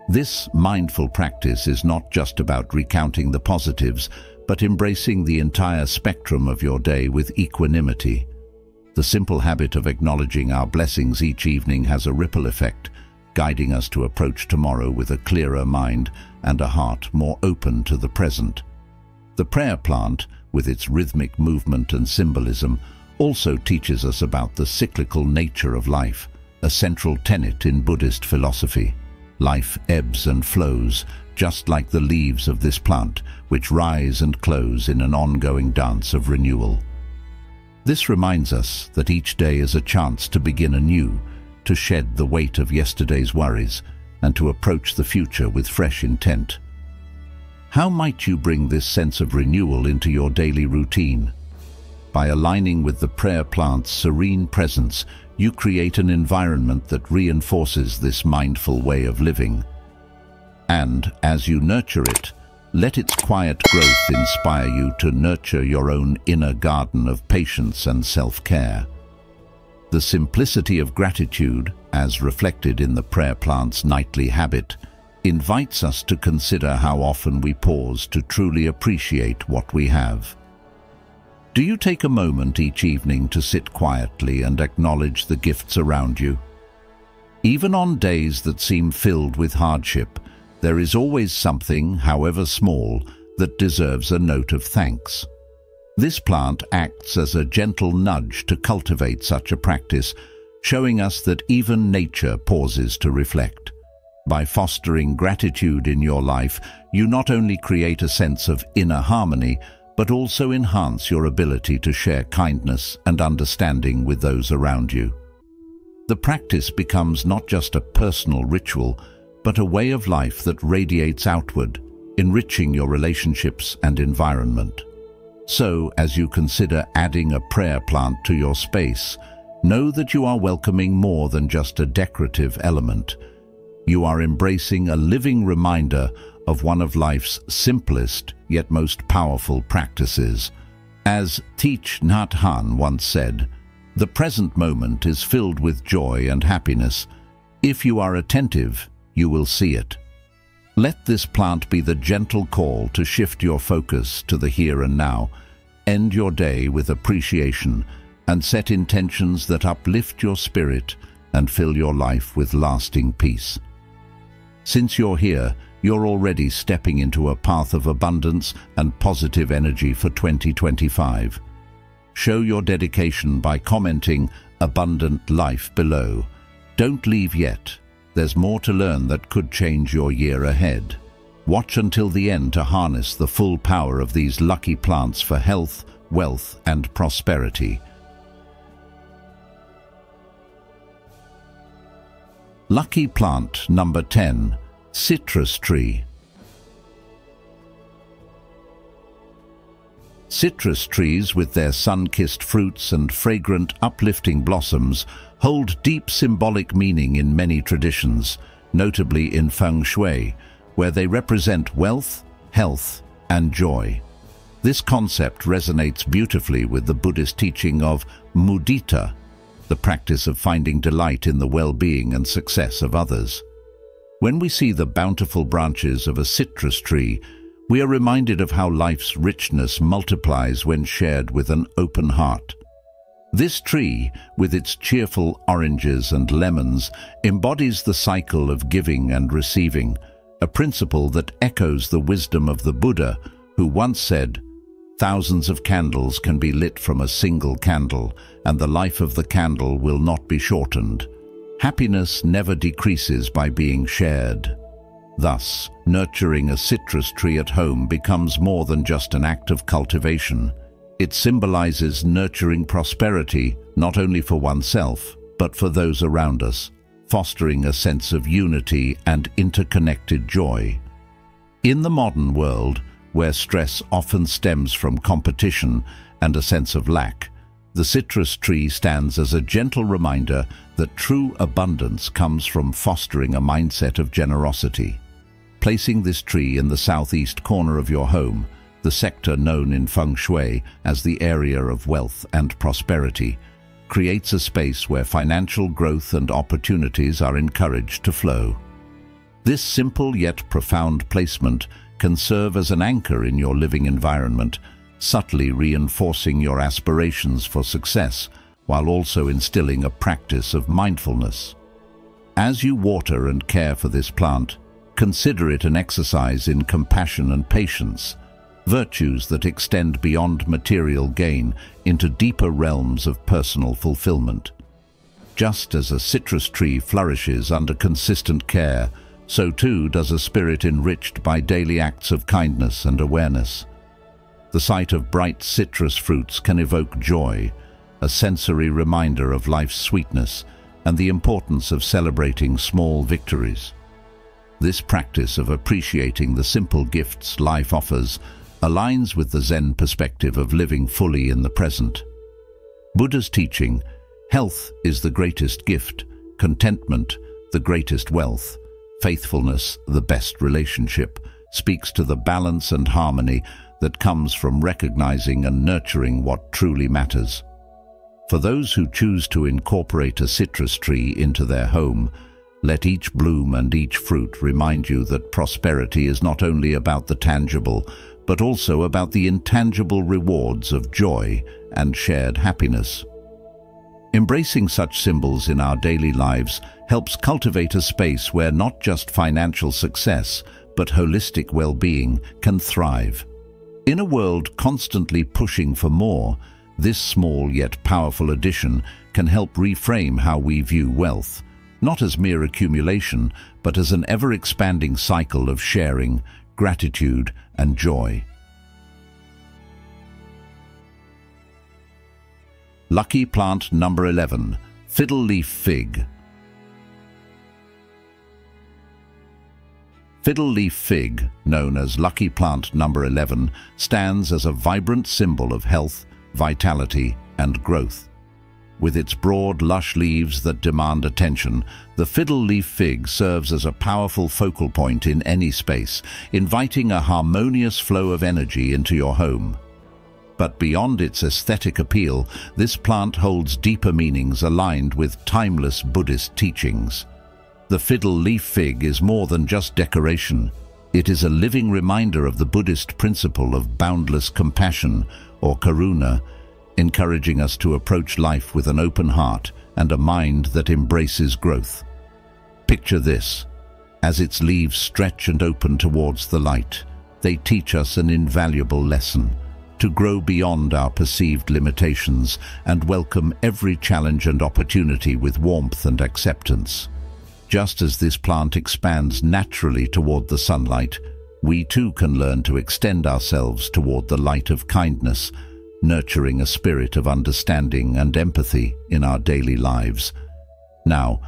This mindful practice is not just about recounting the positives, but embracing the entire spectrum of your day with equanimity. The simple habit of acknowledging our blessings each evening has a ripple effect, guiding us to approach tomorrow with a clearer mind and a heart more open to the present. The prayer plant, with its rhythmic movement and symbolism, also teaches us about the cyclical nature of life, a central tenet in Buddhist philosophy. Life ebbs and flows, just like the leaves of this plant, which rise and close in an ongoing dance of renewal. This reminds us that each day is a chance to begin anew, to shed the weight of yesterday's worries, and to approach the future with fresh intent. How might you bring this sense of renewal into your daily routine? By aligning with the prayer plant's serene presence, you create an environment that reinforces this mindful way of living. And, as you nurture it, let its quiet growth inspire you to nurture your own inner garden of patience and self-care. The simplicity of gratitude, as reflected in the prayer plant's nightly habit, invites us to consider how often we pause to truly appreciate what we have. Do you take a moment each evening to sit quietly and acknowledge the gifts around you? Even on days that seem filled with hardship, there is always something, however small, that deserves a note of thanks. This plant acts as a gentle nudge to cultivate such a practice, showing us that even nature pauses to reflect. By fostering gratitude in your life, you not only create a sense of inner harmony, but also enhance your ability to share kindness and understanding with those around you. The practice becomes not just a personal ritual, but a way of life that radiates outward, enriching your relationships and environment. So, as you consider adding a prayer plant to your space, know that you are welcoming more than just a decorative element. You are embracing a living reminder of one of life's simplest yet most powerful practices. As Thich Nhat Hanh once said, "The present moment is filled with joy and happiness. If you are attentive, you will see it." Let this plant be the gentle call to shift your focus to the here and now. End your day with appreciation and set intentions that uplift your spirit and fill your life with lasting peace. Since you're here, you're already stepping into a path of abundance and positive energy for 2025. Show your dedication by commenting "Abundant Life" below. Don't leave yet. There's more to learn that could change your year ahead. Watch until the end to harness the full power of these lucky plants for health, wealth, and prosperity. Lucky plant number 10. Citrus tree. Citrus trees, with their sun-kissed fruits and fragrant, uplifting blossoms, hold deep symbolic meaning in many traditions, notably in feng shui, where they represent wealth, health, and joy. This concept resonates beautifully with the Buddhist teaching of mudita, the practice of finding delight in the well-being and success of others. When we see the bountiful branches of a citrus tree, we are reminded of how life's richness multiplies when shared with an open heart. This tree, with its cheerful oranges and lemons, embodies the cycle of giving and receiving, a principle that echoes the wisdom of the Buddha, who once said, "Thousands of candles can be lit from a single candle, and the life of the candle will not be shortened. Happiness never decreases by being shared." Thus, nurturing a citrus tree at home becomes more than just an act of cultivation. It symbolizes nurturing prosperity, not only for oneself, but for those around us, fostering a sense of unity and interconnected joy. In the modern world, where stress often stems from competition and a sense of lack, the citrus tree stands as a gentle reminder that true abundance comes from fostering a mindset of generosity. Placing this tree in the southeast corner of your home, the sector known in feng shui as the area of wealth and prosperity, creates a space where financial growth and opportunities are encouraged to flow. This simple yet profound placement can serve as an anchor in your living environment, subtly reinforcing your aspirations for success while also instilling a practice of mindfulness. As you water and care for this plant, consider it an exercise in compassion and patience, virtues that extend beyond material gain into deeper realms of personal fulfillment. Just as a citrus tree flourishes under consistent care, so too does a spirit enriched by daily acts of kindness and awareness. The sight of bright citrus fruits can evoke joy, a sensory reminder of life's sweetness and the importance of celebrating small victories. This practice of appreciating the simple gifts life offers aligns with the Zen perspective of living fully in the present. Buddha's teaching, health is the greatest gift, contentment the greatest wealth, faithfulness the best relationship, speaks to the balance and harmony that comes from recognizing and nurturing what truly matters. For those who choose to incorporate a citrus tree into their home, let each bloom and each fruit remind you that prosperity is not only about the tangible, but also about the intangible rewards of joy and shared happiness. Embracing such symbols in our daily lives helps cultivate a space where not just financial success, but holistic well-being can thrive. In a world constantly pushing for more, this small yet powerful addition can help reframe how we view wealth, not as mere accumulation, but as an ever-expanding cycle of sharing, gratitude, and joy. Lucky plant number 11, Fiddle Leaf Fig. Fiddle Leaf Fig, known as lucky plant number 11, stands as a vibrant symbol of health, vitality, and growth. With its broad, lush leaves that demand attention, the fiddle leaf fig serves as a powerful focal point in any space, inviting a harmonious flow of energy into your home. But beyond its aesthetic appeal, this plant holds deeper meanings aligned with timeless Buddhist teachings. The fiddle leaf fig is more than just decoration. It is a living reminder of the Buddhist principle of boundless compassion, or karuna, encouraging us to approach life with an open heart and a mind that embraces growth. Picture this. As its leaves stretch and open towards the light, they teach us an invaluable lesson: to grow beyond our perceived limitations and welcome every challenge and opportunity with warmth and acceptance. Just as this plant expands naturally toward the sunlight, we too can learn to extend ourselves toward the light of kindness, nurturing a spirit of understanding and empathy in our daily lives. Now,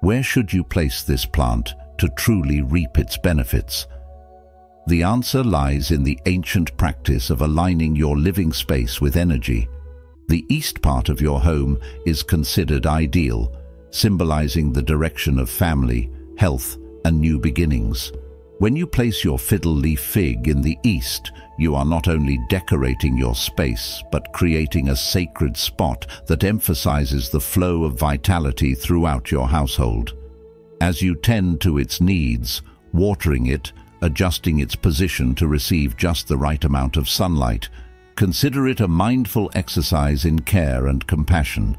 where should you place this plant to truly reap its benefits? The answer lies in the ancient practice of aligning your living space with energy. The east part of your home is considered ideal, symbolizing the direction of family, health, and new beginnings. When you place your fiddle leaf fig in the east, you are not only decorating your space, but creating a sacred spot that emphasizes the flow of vitality throughout your household. As you tend to its needs, watering it, adjusting its position to receive just the right amount of sunlight, consider it a mindful exercise in care and compassion.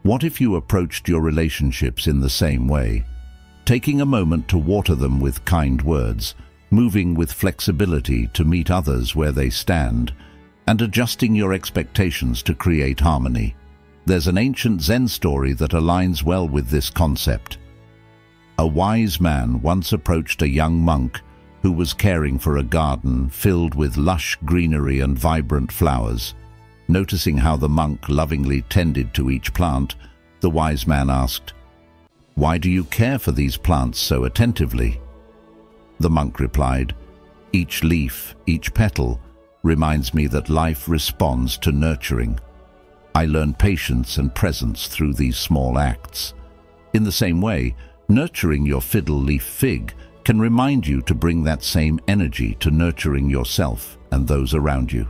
What if you approached your relationships in the same way? Taking a moment to water them with kind words, moving with flexibility to meet others where they stand, and adjusting your expectations to create harmony. There's an ancient Zen story that aligns well with this concept. A wise man once approached a young monk who was caring for a garden filled with lush greenery and vibrant flowers. Noticing how the monk lovingly tended to each plant, the wise man asked, "Why do you care for these plants so attentively?" The monk replied, "Each leaf, each petal, reminds me that life responds to nurturing. I learn patience and presence through these small acts." In the same way, nurturing your fiddle leaf fig can remind you to bring that same energy to nurturing yourself and those around you.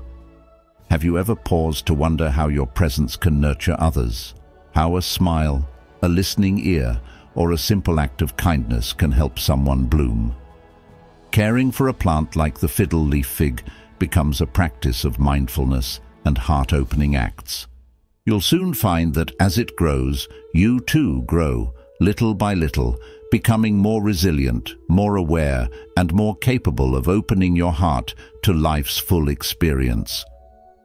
Have you ever paused to wonder how your presence can nurture others? How a smile, a listening ear, or a simple act of kindness can help someone bloom? Caring for a plant like the fiddle leaf fig becomes a practice of mindfulness and heart-opening acts. You'll soon find that as it grows, you too grow, little by little, becoming more resilient, more aware, and more capable of opening your heart to life's full experience.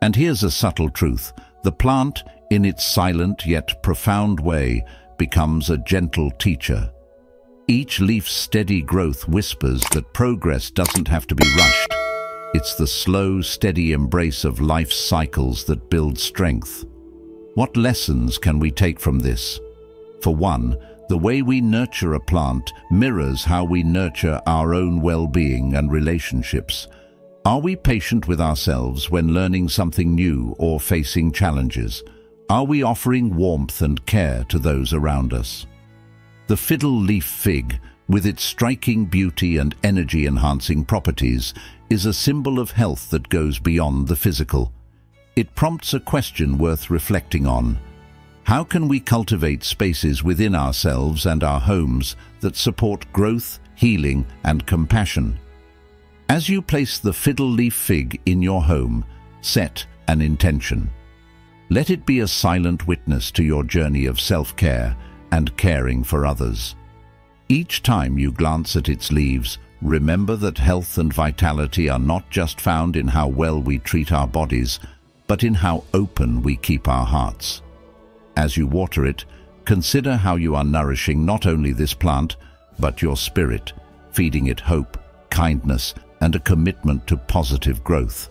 And here's a subtle truth: the plant, in its silent yet profound way, becomes a gentle teacher. Each leaf's steady growth whispers that progress doesn't have to be rushed. It's the slow, steady embrace of life's cycles that builds strength. What lessons can we take from this? For one, the way we nurture a plant mirrors how we nurture our own well-being and relationships. Are we patient with ourselves when learning something new or facing challenges? Are we offering warmth and care to those around us? The fiddle leaf fig, with its striking beauty and energy-enhancing properties, is a symbol of health that goes beyond the physical. It prompts a question worth reflecting on. How can we cultivate spaces within ourselves and our homes that support growth, healing, and compassion? As you place the fiddle leaf fig in your home, set an intention. Let it be a silent witness to your journey of self-care and caring for others. Each time you glance at its leaves, remember that health and vitality are not just found in how well we treat our bodies, but in how open we keep our hearts. As you water it, consider how you are nourishing not only this plant, but your spirit, feeding it hope, kindness, and a commitment to positive growth.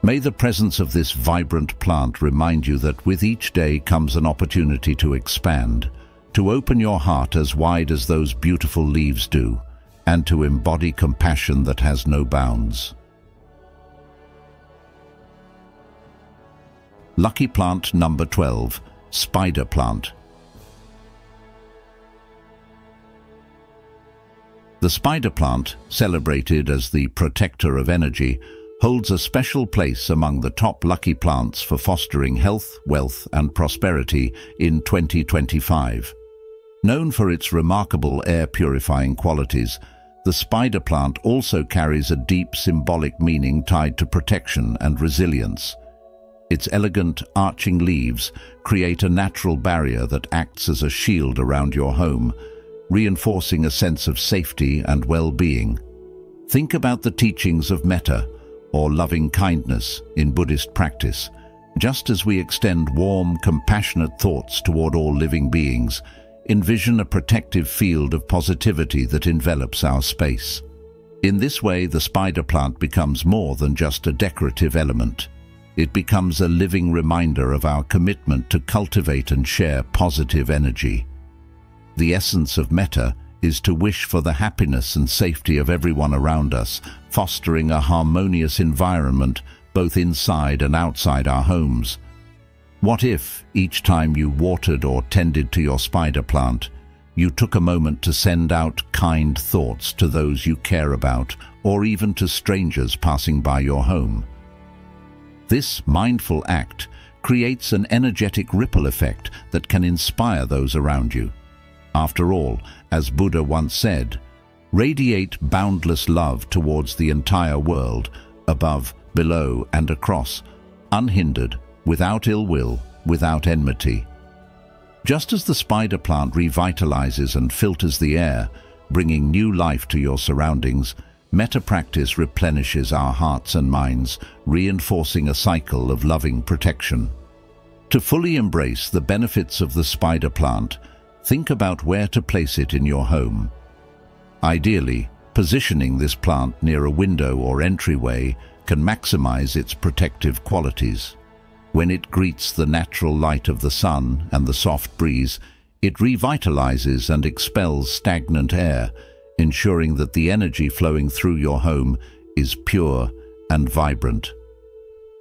May the presence of this vibrant plant remind you that with each day comes an opportunity to expand, to open your heart as wide as those beautiful leaves do, and to embody compassion that has no bounds. Lucky plant number 12, spider plant. The spider plant, celebrated as the protector of energy, holds a special place among the top lucky plants for fostering health, wealth, and prosperity in 2025. Known for its remarkable air-purifying qualities, the spider plant also carries a deep symbolic meaning tied to protection and resilience. Its elegant, arching leaves create a natural barrier that acts as a shield around your home, reinforcing a sense of safety and well-being. Think about the teachings of metta, or loving kindness, in Buddhist practice. Just as we extend warm, compassionate thoughts toward all living beings, envision a protective field of positivity that envelops our space. In this way, the spider plant becomes more than just a decorative element. It becomes a living reminder of our commitment to cultivate and share positive energy. The essence of metta is to wish for the happiness and safety of everyone around us, fostering a harmonious environment both inside and outside our homes. What if, each time you watered or tended to your spider plant, you took a moment to send out kind thoughts to those you care about, or even to strangers passing by your home. This mindful act creates an energetic ripple effect that can inspire those around you. After all, as Buddha once said, radiate boundless love towards the entire world, above, below, and across, unhindered, without ill will, without enmity. Just as the spider plant revitalizes and filters the air, bringing new life to your surroundings, metta practice replenishes our hearts and minds, reinforcing a cycle of loving protection. To fully embrace the benefits of the spider plant, think about where to place it in your home. Ideally, positioning this plant near a window or entryway can maximize its protective qualities. When it greets the natural light of the sun and the soft breeze, it revitalizes and expels stagnant air, ensuring that the energy flowing through your home is pure and vibrant.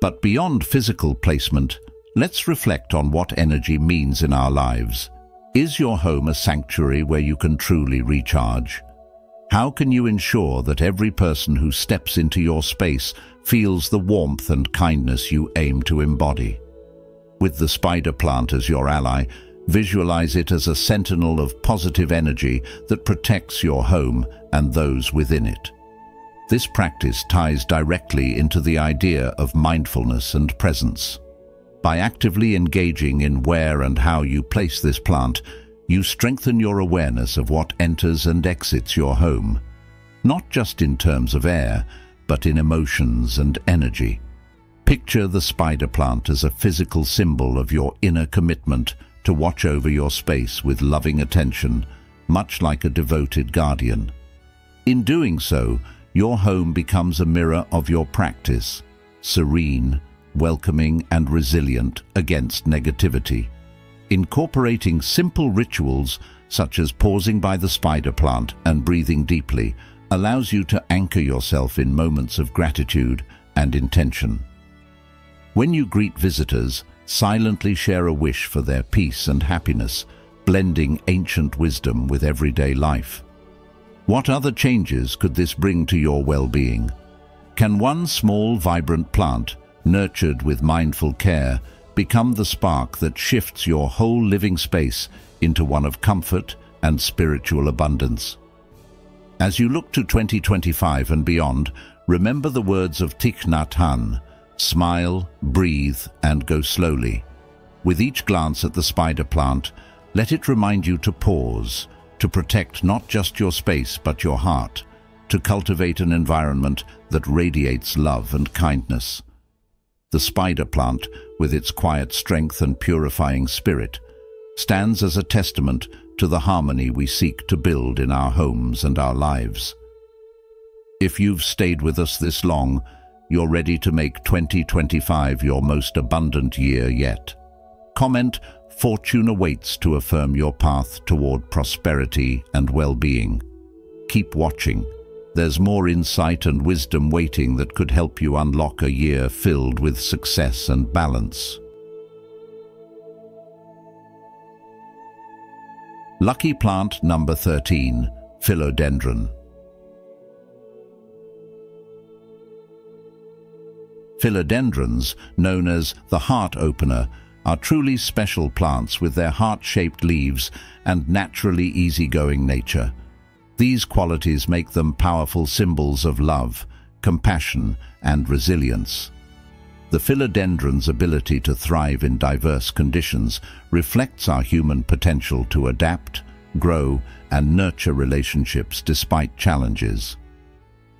But beyond physical placement, let's reflect on what energy means in our lives. Is your home a sanctuary where you can truly recharge? How can you ensure that every person who steps into your space feels the warmth and kindness you aim to embody? With the spider plant as your ally, visualize it as a sentinel of positive energy that protects your home and those within it. This practice ties directly into the idea of mindfulness and presence. By actively engaging in where and how you place this plant, you strengthen your awareness of what enters and exits your home, not just in terms of air, but in emotions and energy. Picture the spider plant as a physical symbol of your inner commitment to watch over your space with loving attention, much like a devoted guardian. In doing so, your home becomes a mirror of your practice, serene, welcoming, and resilient against negativity. Incorporating simple rituals, such as pausing by the spider plant and breathing deeply, allows you to anchor yourself in moments of gratitude and intention. When you greet visitors, silently share a wish for their peace and happiness, blending ancient wisdom with everyday life. What other changes could this bring to your well-being? Can one small, vibrant plant, nurtured with mindful care, become the spark that shifts your whole living space into one of comfort and spiritual abundance? As you look to 2025 and beyond, remember the words of Thich Nhat Hanh: smile, breathe, and go slowly. With each glance at the spider plant, let it remind you to pause, to protect not just your space but your heart, to cultivate an environment that radiates love and kindness. The spider plant, with its quiet strength and purifying spirit, stands as a testament to the harmony we seek to build in our homes and our lives. If you've stayed with us this long, you're ready to make 2025 your most abundant year yet. Comment, "Fortune awaits," to affirm your path toward prosperity and well-being. Keep watching. There's more insight and wisdom waiting that could help you unlock a year filled with success and balance. Lucky plant number 13, Philodendron. Philodendrons, known as the heart opener, are truly special plants with their heart-shaped leaves and naturally easygoing nature. These qualities make them powerful symbols of love, compassion, and resilience. The philodendron's ability to thrive in diverse conditions reflects our human potential to adapt, grow, and nurture relationships despite challenges.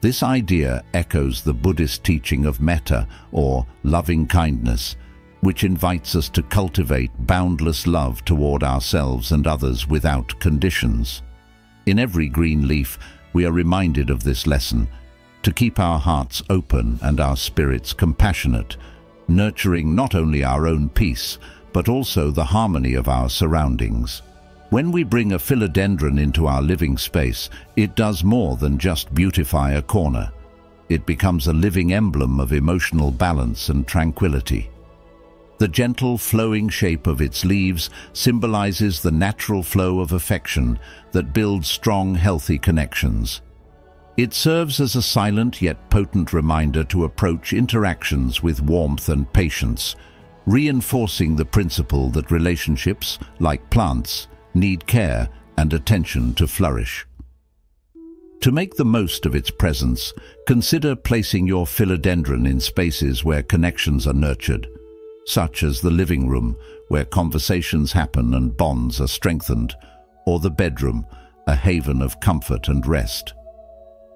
This idea echoes the Buddhist teaching of metta, or loving kindness, which invites us to cultivate boundless love toward ourselves and others without conditions. In every green leaf, we are reminded of this lesson, to keep our hearts open and our spirits compassionate, nurturing not only our own peace, but also the harmony of our surroundings. When we bring a philodendron into our living space, it does more than just beautify a corner. It becomes a living emblem of emotional balance and tranquility. The gentle, flowing shape of its leaves symbolizes the natural flow of affection that builds strong, healthy connections. It serves as a silent yet potent reminder to approach interactions with warmth and patience, reinforcing the principle that relationships, like plants, need care and attention to flourish. To make the most of its presence, consider placing your philodendron in spaces where connections are nurtured, such as the living room, where conversations happen and bonds are strengthened, or the bedroom, a haven of comfort and rest.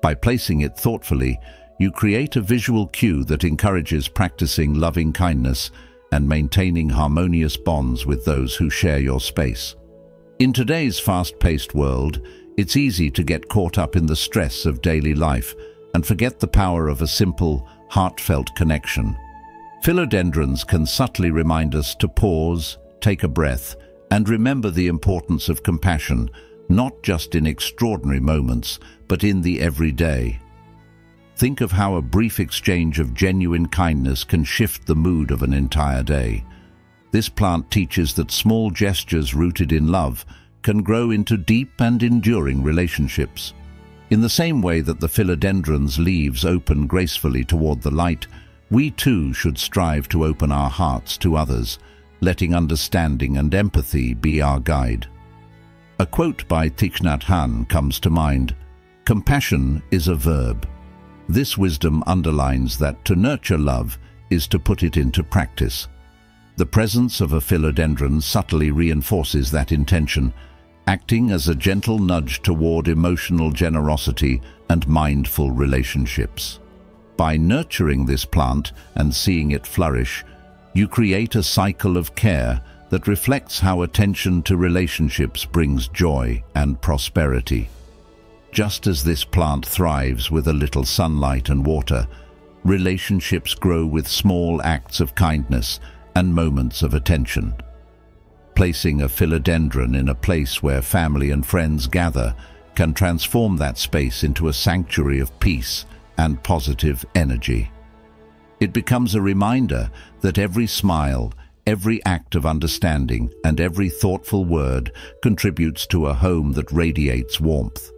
By placing it thoughtfully, you create a visual cue that encourages practicing loving kindness and maintaining harmonious bonds with those who share your space. In today's fast-paced world, it's easy to get caught up in the stress of daily life and forget the power of a simple, heartfelt connection. Philodendrons can subtly remind us to pause, take a breath, and remember the importance of compassion, not just in extraordinary moments, but in the everyday. Think of how a brief exchange of genuine kindness can shift the mood of an entire day. This plant teaches that small gestures rooted in love can grow into deep and enduring relationships. In the same way that the philodendron's leaves open gracefully toward the light, we too should strive to open our hearts to others, letting understanding and empathy be our guide. A quote by Thich Nhat Hanh comes to mind: "Compassion is a verb." This wisdom underlines that to nurture love is to put it into practice. The presence of a philodendron subtly reinforces that intention, acting as a gentle nudge toward emotional generosity and mindful relationships. By nurturing this plant and seeing it flourish, you create a cycle of care that reflects how attention to relationships brings joy and prosperity. Just as this plant thrives with a little sunlight and water, relationships grow with small acts of kindness and moments of attention. Placing a philodendron in a place where family and friends gather can transform that space into a sanctuary of peace and positive energy. It becomes a reminder that every smile, every act of understanding, and every thoughtful word contributes to a home that radiates warmth.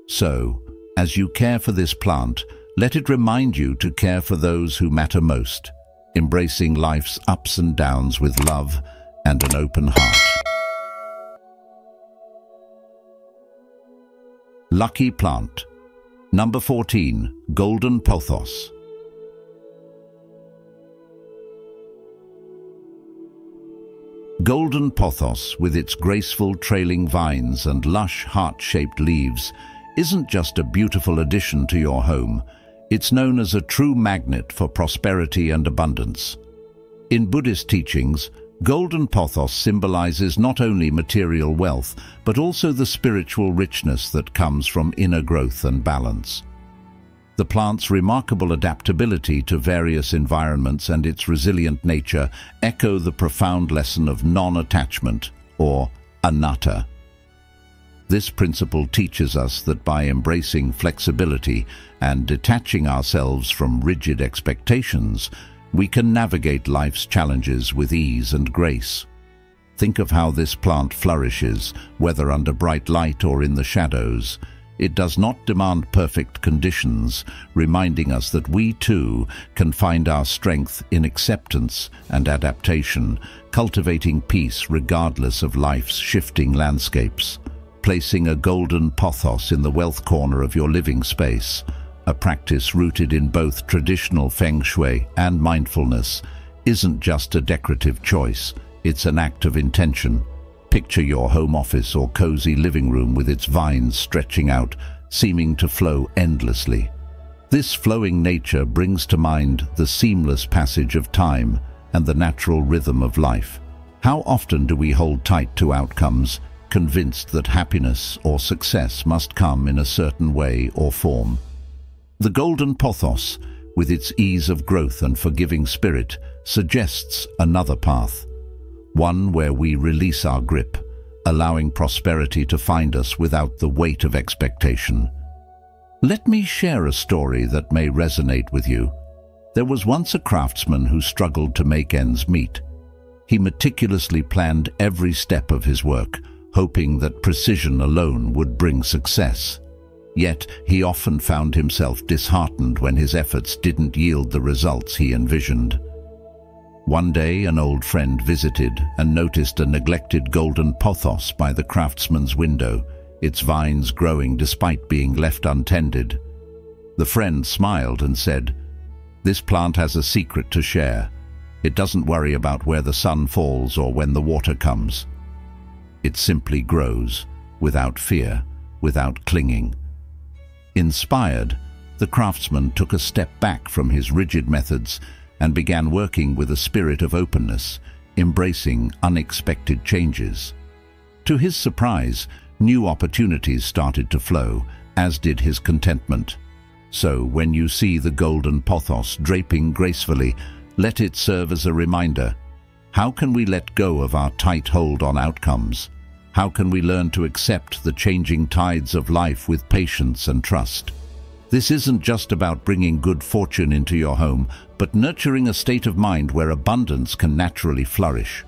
So, as you care for this plant, let it remind you to care for those who matter most, embracing life's ups and downs with love and an open heart. Lucky plant. Number 14. Golden Pothos. Golden pothos, with its graceful trailing vines and lush heart-shaped leaves, isn't just a beautiful addition to your home. It's known as a true magnet for prosperity and abundance. In Buddhist teachings, golden pothos symbolizes not only material wealth, but also the spiritual richness that comes from inner growth and balance. The plant's remarkable adaptability to various environments and its resilient nature echo the profound lesson of non-attachment, or anatta. This principle teaches us that by embracing flexibility and detaching ourselves from rigid expectations, we can navigate life's challenges with ease and grace. Think of how this plant flourishes, whether under bright light or in the shadows. It does not demand perfect conditions, reminding us that we too can find our strength in acceptance and adaptation, cultivating peace regardless of life's shifting landscapes. Placing a golden pothos in the wealth corner of your living space, a practice rooted in both traditional feng shui and mindfulness, isn't just a decorative choice, it's an act of intention. Picture your home office or cozy living room with its vines stretching out, seeming to flow endlessly. This flowing nature brings to mind the seamless passage of time and the natural rhythm of life. How often do we hold tight to outcomes, convinced that happiness or success must come in a certain way or form? The golden pothos, with its ease of growth and forgiving spirit, suggests another path. One where we release our grip, allowing prosperity to find us without the weight of expectation. Let me share a story that may resonate with you. There was once a craftsman who struggled to make ends meet. He meticulously planned every step of his work, hoping that precision alone would bring success. Yet, he often found himself disheartened when his efforts didn't yield the results he envisioned. One day, an old friend visited and noticed a neglected golden pothos by the craftsman's window, its vines growing despite being left untended. The friend smiled and said, "This plant has a secret to share. It doesn't worry about where the sun falls or when the water comes. It simply grows, without fear, without clinging." Inspired, the craftsman took a step back from his rigid methods and began working with a spirit of openness, embracing unexpected changes. To his surprise, new opportunities started to flow, as did his contentment. So, when you see the golden pothos draping gracefully, let it serve as a reminder. How can we let go of our tight hold on outcomes? How can we learn to accept the changing tides of life with patience and trust? This isn't just about bringing good fortune into your home, but nurturing a state of mind where abundance can naturally flourish.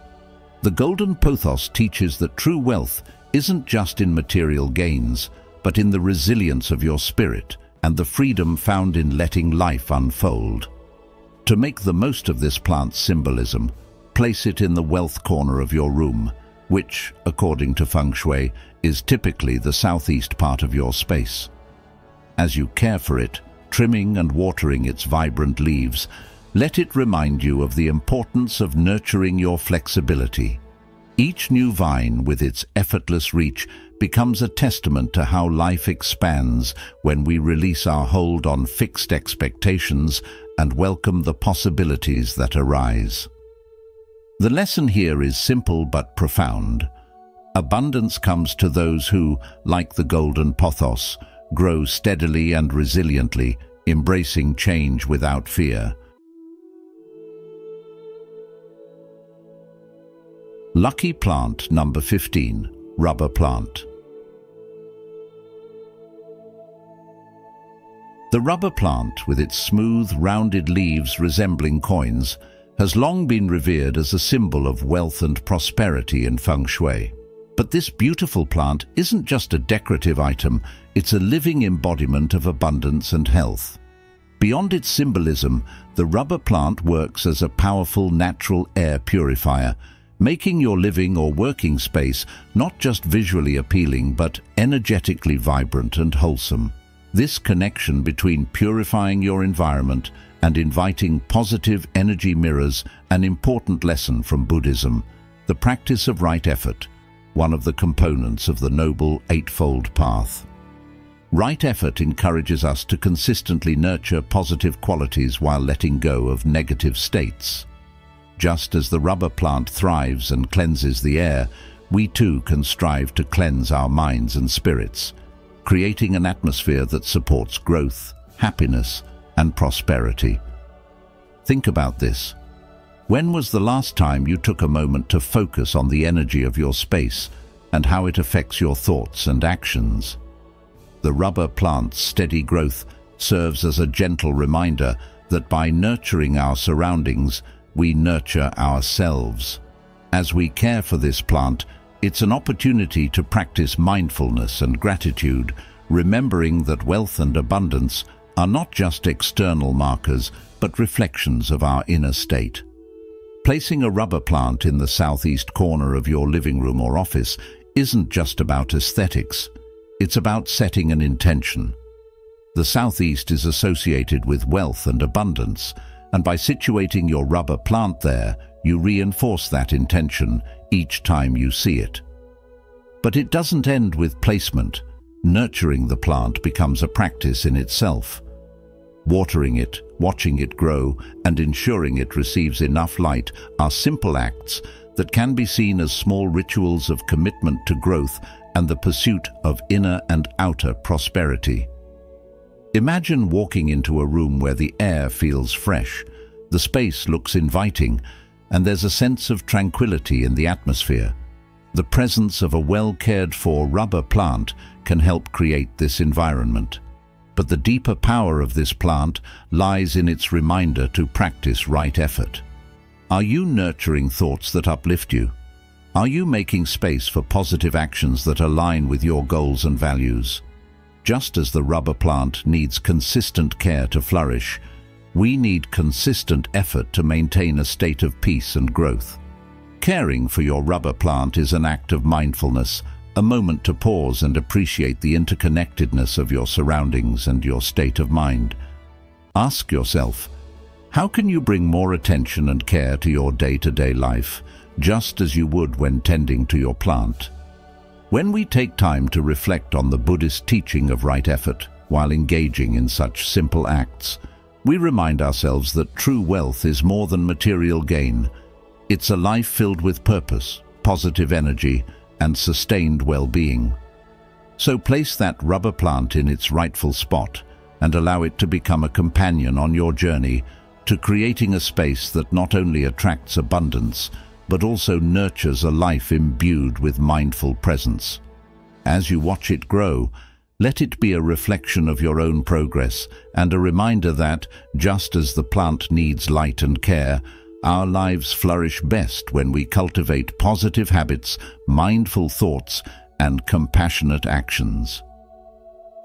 The golden pothos teaches that true wealth isn't just in material gains, but in the resilience of your spirit and the freedom found in letting life unfold. To make the most of this plant's symbolism, place it in the wealth corner of your room, which, according to feng shui, is typically the southeast part of your space. As you care for it, trimming and watering its vibrant leaves, let it remind you of the importance of nurturing your flexibility. Each new vine, with its effortless reach, becomes a testament to how life expands when we release our hold on fixed expectations and welcome the possibilities that arise. The lesson here is simple but profound. Abundance comes to those who, like the golden pothos, grow steadily and resiliently, embracing change without fear. Lucky plant number 15, rubber plant. The rubber plant, with its smooth, rounded leaves resembling coins, has long been revered as a symbol of wealth and prosperity in feng shui. But this beautiful plant isn't just a decorative item, it's a living embodiment of abundance and health. Beyond its symbolism, the rubber plant works as a powerful natural air purifier, making your living or working space not just visually appealing but energetically vibrant and wholesome. This connection between purifying your environment and inviting positive energy mirrors an important lesson from Buddhism, the practice of right effort, one of the components of the Noble Eightfold Path. Right effort encourages us to consistently nurture positive qualities while letting go of negative states. Just as the rubber plant thrives and cleanses the air, we too can strive to cleanse our minds and spirits, creating an atmosphere that supports growth, happiness, and prosperity. Think about this. When was the last time you took a moment to focus on the energy of your space and how it affects your thoughts and actions? The rubber plant's steady growth serves as a gentle reminder that by nurturing our surroundings, we nurture ourselves. As we care for this plant, it's an opportunity to practice mindfulness and gratitude, remembering that wealth and abundance are not just external markers, but reflections of our inner state. Placing a rubber plant in the southeast corner of your living room or office isn't just about aesthetics. It's about setting an intention. The southeast is associated with wealth and abundance, and by situating your rubber plant there, you reinforce that intention each time you see it. But it doesn't end with placement. Nurturing the plant becomes a practice in itself. Watering it, watching it grow, and ensuring it receives enough light are simple acts that can be seen as small rituals of commitment to growth and the pursuit of inner and outer prosperity. Imagine walking into a room where the air feels fresh, the space looks inviting, and there's a sense of tranquility in the atmosphere. The presence of a well-cared-for rubber plant can help create this environment. But the deeper power of this plant lies in its reminder to practice right effort. Are you nurturing thoughts that uplift you? Are you making space for positive actions that align with your goals and values? Just as the rubber plant needs consistent care to flourish, we need consistent effort to maintain a state of peace and growth. Caring for your rubber plant is an act of mindfulness, a moment to pause and appreciate the interconnectedness of your surroundings and your state of mind. Ask yourself, how can you bring more attention and care to your day-to-day life, just as you would when tending to your plant? When we take time to reflect on the Buddhist teaching of right effort while engaging in such simple acts, we remind ourselves that true wealth is more than material gain. It's a life filled with purpose, positive energy, and sustained well-being. So place that rubber plant in its rightful spot and allow it to become a companion on your journey to creating a space that not only attracts abundance, but also nurtures a life imbued with mindful presence. As you watch it grow, let it be a reflection of your own progress and a reminder that, just as the plant needs light and care, our lives flourish best when we cultivate positive habits, mindful thoughts, and compassionate actions.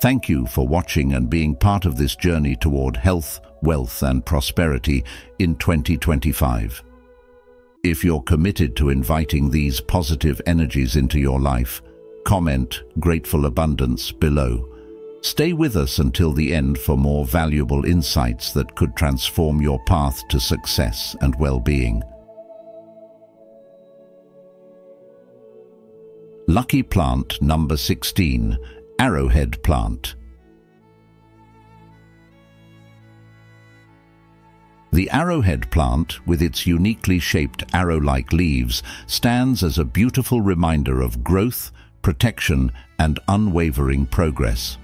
Thank you for watching and being part of this journey toward health, wealth, and prosperity in 2025. If you're committed to inviting these positive energies into your life, comment "Grateful Abundance" below. Stay with us until the end for more valuable insights that could transform your path to success and well-being. Lucky plant number 16, Arrowhead plant. The arrowhead plant, with its uniquely shaped arrow-like leaves, stands as a beautiful reminder of growth, protection, and unwavering progress.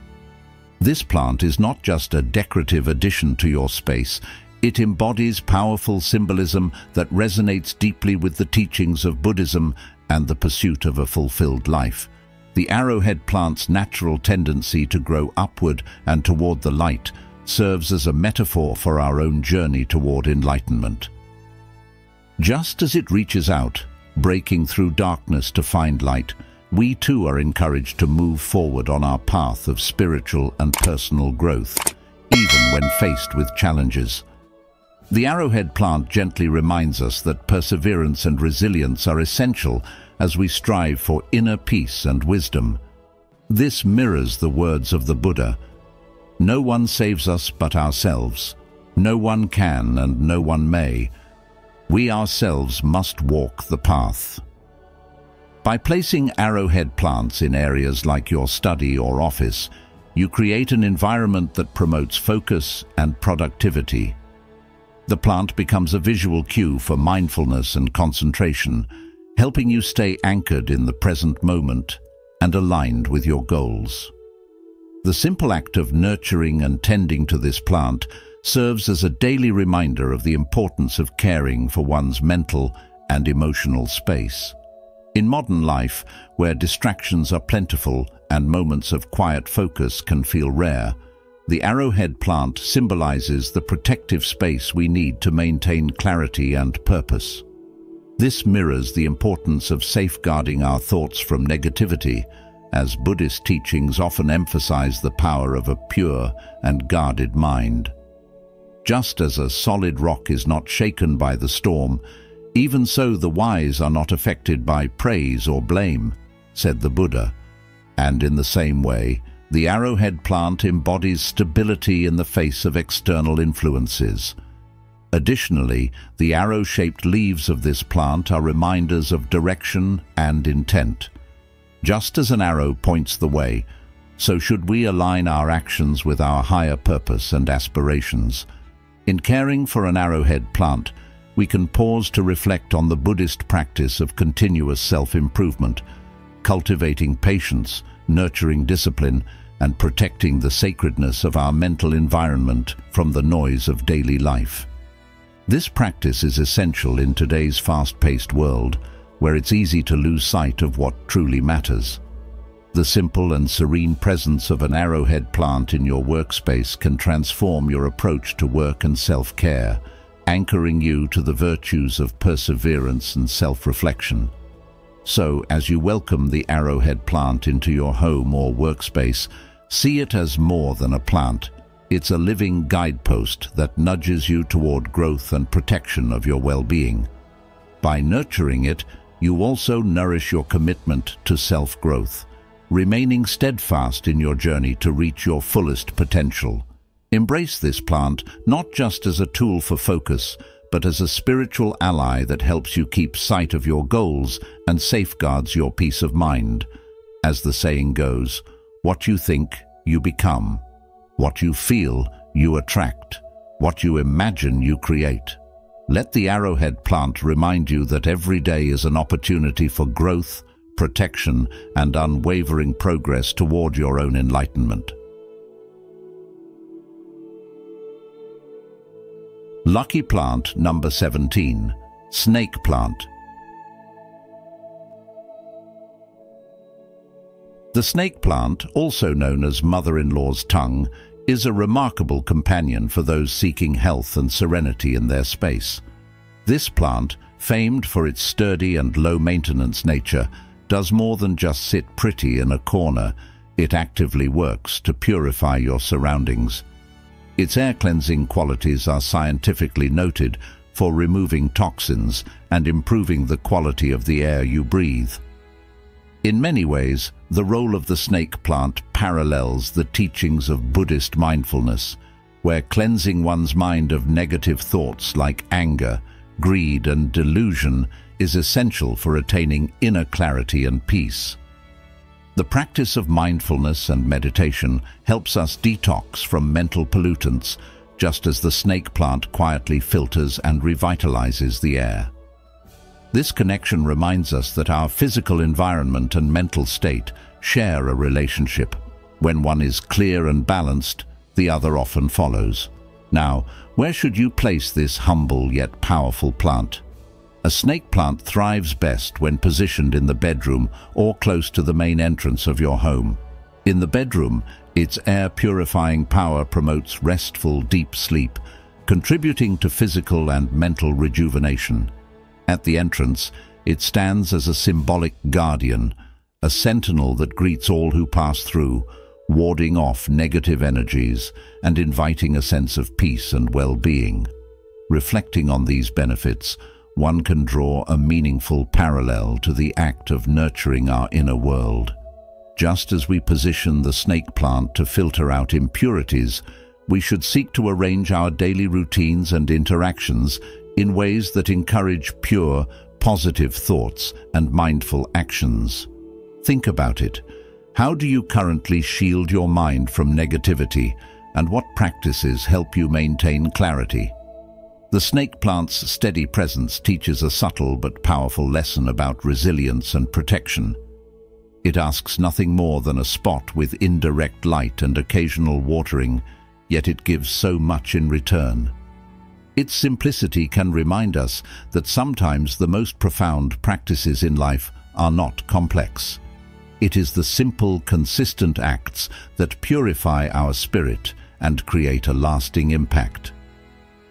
This plant is not just a decorative addition to your space, it embodies powerful symbolism that resonates deeply with the teachings of Buddhism and the pursuit of a fulfilled life. The arrowhead plant's natural tendency to grow upward and toward the light serves as a metaphor for our own journey toward enlightenment. Just as it reaches out, breaking through darkness to find light, we too are encouraged to move forward on our path of spiritual and personal growth, even when faced with challenges. The arrowhead plant gently reminds us that perseverance and resilience are essential as we strive for inner peace and wisdom. This mirrors the words of the Buddha: "No one saves us but ourselves. No one can and no one may. We ourselves must walk the path." By placing arrowhead plants in areas like your study or office, you create an environment that promotes focus and productivity. The plant becomes a visual cue for mindfulness and concentration, helping you stay anchored in the present moment and aligned with your goals. The simple act of nurturing and tending to this plant serves as a daily reminder of the importance of caring for one's mental and emotional space. In modern life, where distractions are plentiful and moments of quiet focus can feel rare, the arrowhead plant symbolizes the protective space we need to maintain clarity and purpose. This mirrors the importance of safeguarding our thoughts from negativity, as Buddhist teachings often emphasize the power of a pure and guarded mind. Just as a solid rock is not shaken by the storm, even so the wise are not affected by praise or blame, said the Buddha. And in the same way, the arrowhead plant embodies stability in the face of external influences. Additionally, the arrow-shaped leaves of this plant are reminders of direction and intent. Just as an arrow points the way, so should we align our actions with our higher purpose and aspirations. In caring for an arrowhead plant, we can pause to reflect on the Buddhist practice of continuous self-improvement, cultivating patience, nurturing discipline, and protecting the sacredness of our mental environment from the noise of daily life. This practice is essential in today's fast-paced world, where it's easy to lose sight of what truly matters. The simple and serene presence of an arrowhead plant in your workspace can transform your approach to work and self-care, anchoring you to the virtues of perseverance and self-reflection. So, as you welcome the arrowhead plant into your home or workspace, see it as more than a plant. It's a living guidepost that nudges you toward growth and protection of your well-being. By nurturing it, you also nourish your commitment to self-growth, remaining steadfast in your journey to reach your fullest potential. Embrace this plant not just as a tool for focus, but as a spiritual ally that helps you keep sight of your goals and safeguards your peace of mind. As the saying goes, what you think, you become. What you feel, you attract. What you imagine, you create. Let the arrowhead plant remind you that every day is an opportunity for growth, protection, and unwavering progress toward your own enlightenment. Lucky plant number 17, snake plant. The snake plant, also known as mother-in-law's tongue, is a remarkable companion for those seeking health and serenity in their space. This plant, famed for its sturdy and low-maintenance nature, does more than just sit pretty in a corner. It actively works to purify your surroundings. Its air-cleansing qualities are scientifically noted for removing toxins and improving the quality of the air you breathe. In many ways, the role of the snake plant parallels the teachings of Buddhist mindfulness, where cleansing one's mind of negative thoughts like anger, greed, and delusion is essential for attaining inner clarity and peace. The practice of mindfulness and meditation helps us detox from mental pollutants, just as the snake plant quietly filters and revitalizes the air. This connection reminds us that our physical environment and mental state share a relationship. When one is clear and balanced, the other often follows. Now, where should you place this humble yet powerful plant? A snake plant thrives best when positioned in the bedroom or close to the main entrance of your home. In the bedroom, its air-purifying power promotes restful, deep sleep, contributing to physical and mental rejuvenation. At the entrance, it stands as a symbolic guardian, a sentinel that greets all who pass through, warding off negative energies and inviting a sense of peace and well-being. Reflecting on these benefits, one can draw a meaningful parallel to the act of nurturing our inner world. Just as we position the snake plant to filter out impurities, we should seek to arrange our daily routines and interactions in ways that encourage pure, positive thoughts and mindful actions. Think about it. How do you currently shield your mind from negativity, and what practices help you maintain clarity? The snake plant's steady presence teaches a subtle but powerful lesson about resilience and protection. It asks nothing more than a spot with indirect light and occasional watering, yet it gives so much in return. Its simplicity can remind us that sometimes the most profound practices in life are not complex. It is the simple, consistent acts that purify our spirit and create a lasting impact.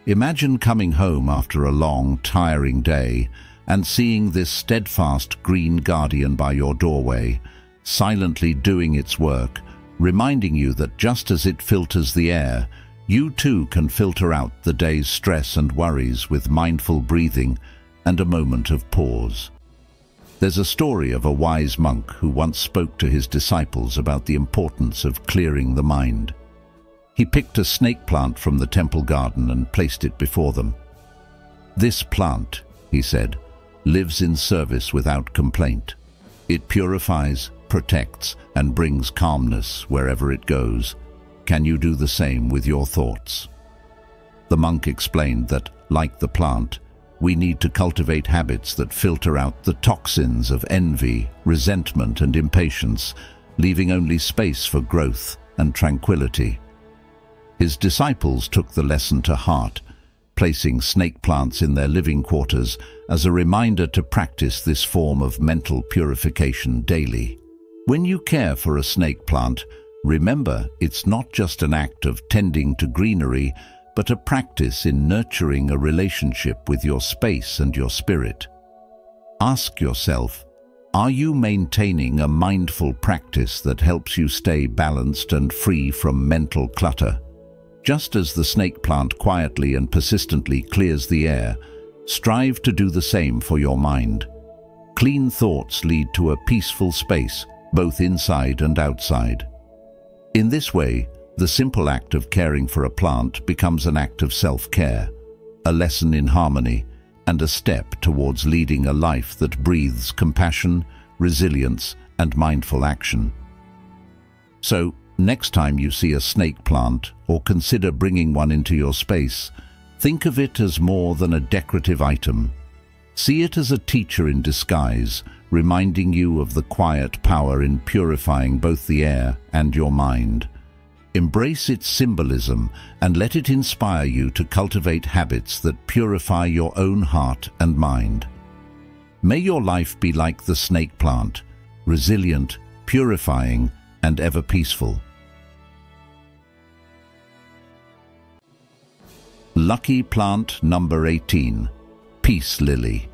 Imagine coming home after a long, tiring day and seeing this steadfast green guardian by your doorway, silently doing its work, reminding you that just as it filters the air, you too can filter out the day's stress and worries with mindful breathing and a moment of pause. There's a story of a wise monk who once spoke to his disciples about the importance of clearing the mind. He picked a snake plant from the temple garden and placed it before them. "This plant," he said, "lives in service without complaint. It purifies, protects, and brings calmness wherever it goes. Can you do the same with your thoughts?" The monk explained that, like the plant, we need to cultivate habits that filter out the toxins of envy, resentment, and impatience, leaving only space for growth and tranquility. His disciples took the lesson to heart, placing snake plants in their living quarters as a reminder to practice this form of mental purification daily. When you care for a snake plant, remember it's not just an act of tending to greenery, but a practice in nurturing a relationship with your space and your spirit. Ask yourself, are you maintaining a mindful practice that helps you stay balanced and free from mental clutter? Just as the snake plant quietly and persistently clears the air, strive to do the same for your mind. Clean thoughts lead to a peaceful space, both inside and outside. In this way, the simple act of caring for a plant becomes an act of self-care, a lesson in harmony, and a step towards leading a life that breathes compassion, resilience, and mindful action. So, next time you see a snake plant or consider bringing one into your space, think of it as more than a decorative item. See it as a teacher in disguise, reminding you of the quiet power in purifying both the air and your mind. Embrace its symbolism and let it inspire you to cultivate habits that purify your own heart and mind. May your life be like the snake plant, resilient, purifying, and ever peaceful. Lucky plant number 18, Peace Lily.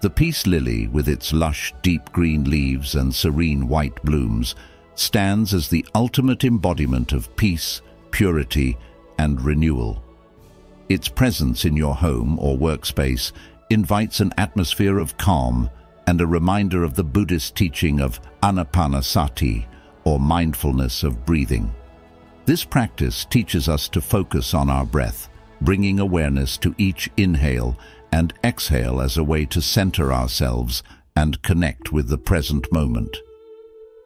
The peace lily, with its lush, deep green leaves and serene white blooms, stands as the ultimate embodiment of peace, purity, and renewal. Its presence in your home or workspace invites an atmosphere of calm and a reminder of the Buddhist teaching of anapanasati, or mindfulness of breathing. This practice teaches us to focus on our breath, bringing awareness to each inhale and exhale as a way to center ourselves and connect with the present moment.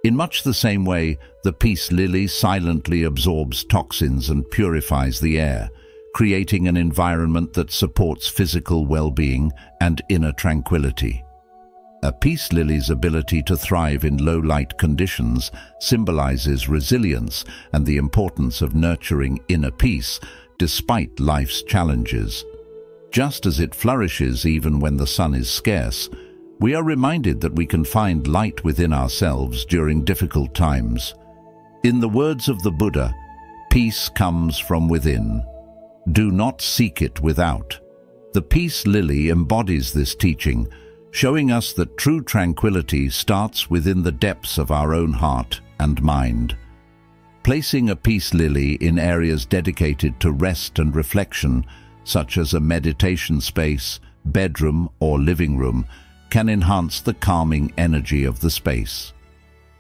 In much the same way, the peace lily silently absorbs toxins and purifies the air, creating an environment that supports physical well-being and inner tranquility. A peace lily's ability to thrive in low-light conditions symbolizes resilience and the importance of nurturing inner peace despite life's challenges. Just as it flourishes even when the sun is scarce, we are reminded that we can find light within ourselves during difficult times. In the words of the Buddha, peace comes from within. Do not seek it without. The peace lily embodies this teaching, showing us that true tranquility starts within the depths of our own heart and mind. Placing a peace lily in areas dedicated to rest and reflection, such as a meditation space, bedroom, or living room, can enhance the calming energy of the space.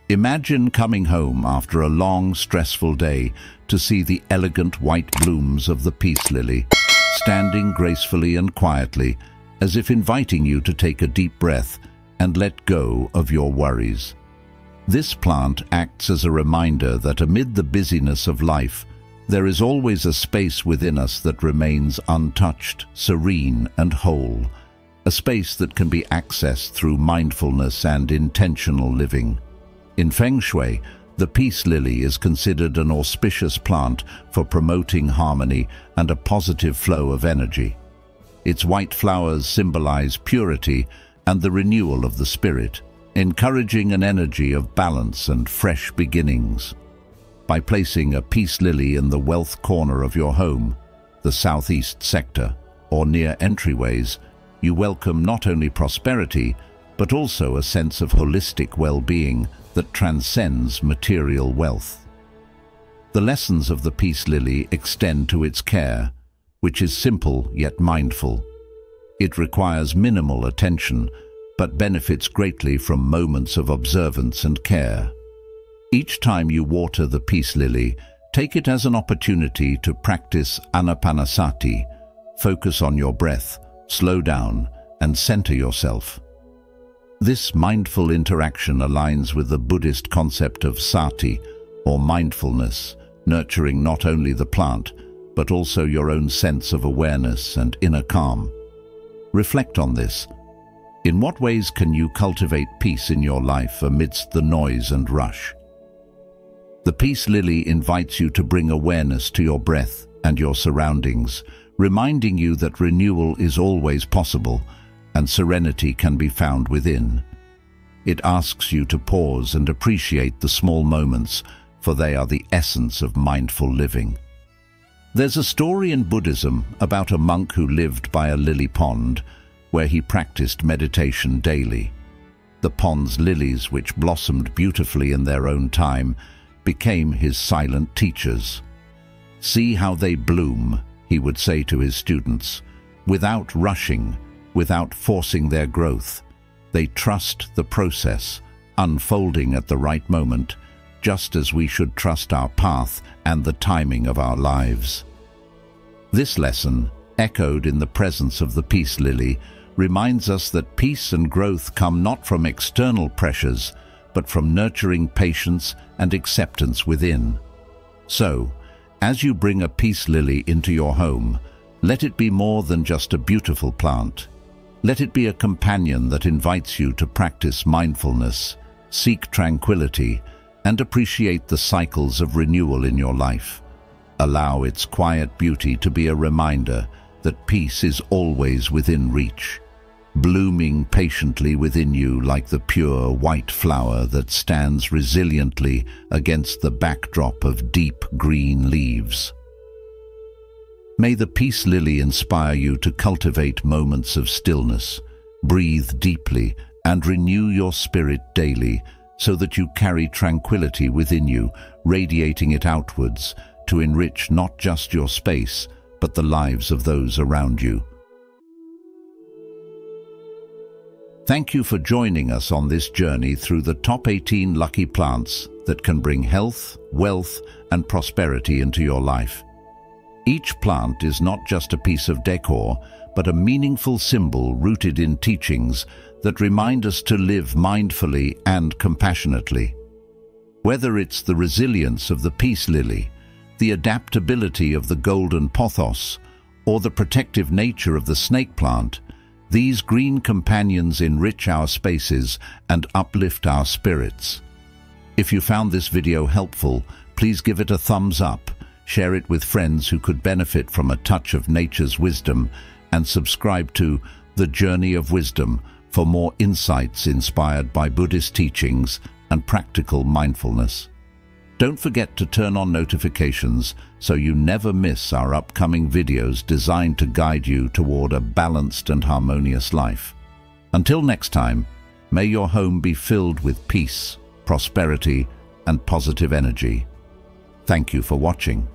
Imagine coming home after a long, stressful day to see the elegant white blooms of the peace lily, standing gracefully and quietly, as if inviting you to take a deep breath and let go of your worries. This plant acts as a reminder that amid the busyness of life, there is always a space within us that remains untouched, serene, and whole, a space that can be accessed through mindfulness and intentional living. In Feng Shui, the peace lily is considered an auspicious plant for promoting harmony and a positive flow of energy. Its white flowers symbolize purity and the renewal of the spirit, encouraging an energy of balance and fresh beginnings. By placing a peace lily in the wealth corner of your home, the southeast sector, or near entryways, you welcome not only prosperity, but also a sense of holistic well-being that transcends material wealth. The lessons of the peace lily extend to its care, which is simple yet mindful. It requires minimal attention, but benefits greatly from moments of observance and care. Each time you water the peace lily, take it as an opportunity to practice anapanasati, focus on your breath, slow down, and center yourself. This mindful interaction aligns with the Buddhist concept of sati, or mindfulness, nurturing not only the plant, but also your own sense of awareness and inner calm. Reflect on this. In what ways can you cultivate peace in your life amidst the noise and rush? The peace lily invites you to bring awareness to your breath and your surroundings, reminding you that renewal is always possible and serenity can be found within. It asks you to pause and appreciate the small moments, for they are the essence of mindful living. There's a story in Buddhism about a monk who lived by a lily pond, where he practiced meditation daily. The pond's lilies, which blossomed beautifully in their own time, became his silent teachers. "See how they bloom," he would say to his students, "without rushing, without forcing their growth. They trust the process, unfolding at the right moment, just as we should trust our path and the timing of our lives." This lesson, echoed in the presence of the peace lily, reminds us that peace and growth come not from external pressures, but from nurturing patience and acceptance within. So, as you bring a peace lily into your home, let it be more than just a beautiful plant. Let it be a companion that invites you to practice mindfulness, seek tranquility, and appreciate the cycles of renewal in your life. Allow its quiet beauty to be a reminder that peace is always within reach, blooming patiently within you like the pure white flower that stands resiliently against the backdrop of deep green leaves. May the peace lily inspire you to cultivate moments of stillness, breathe deeply, and renew your spirit daily so that you carry tranquility within you, radiating it outwards to enrich not just your space, but the lives of those around you. Thank you for joining us on this journey through the top 18 lucky plants that can bring health, wealth, and prosperity into your life. Each plant is not just a piece of decor, but a meaningful symbol rooted in teachings that remind us to live mindfully and compassionately. Whether it's the resilience of the peace lily, the adaptability of the golden pothos, or the protective nature of the snake plant, these green companions enrich our spaces and uplift our spirits. If you found this video helpful, please give it a thumbs up, share it with friends who could benefit from a touch of nature's wisdom, and subscribe to The Journey of Wisdom for more insights inspired by Buddhist teachings and practical mindfulness. Don't forget to turn on notifications so you never miss our upcoming videos designed to guide you toward a balanced and harmonious life. Until next time, may your home be filled with peace, prosperity, and positive energy. Thank you for watching.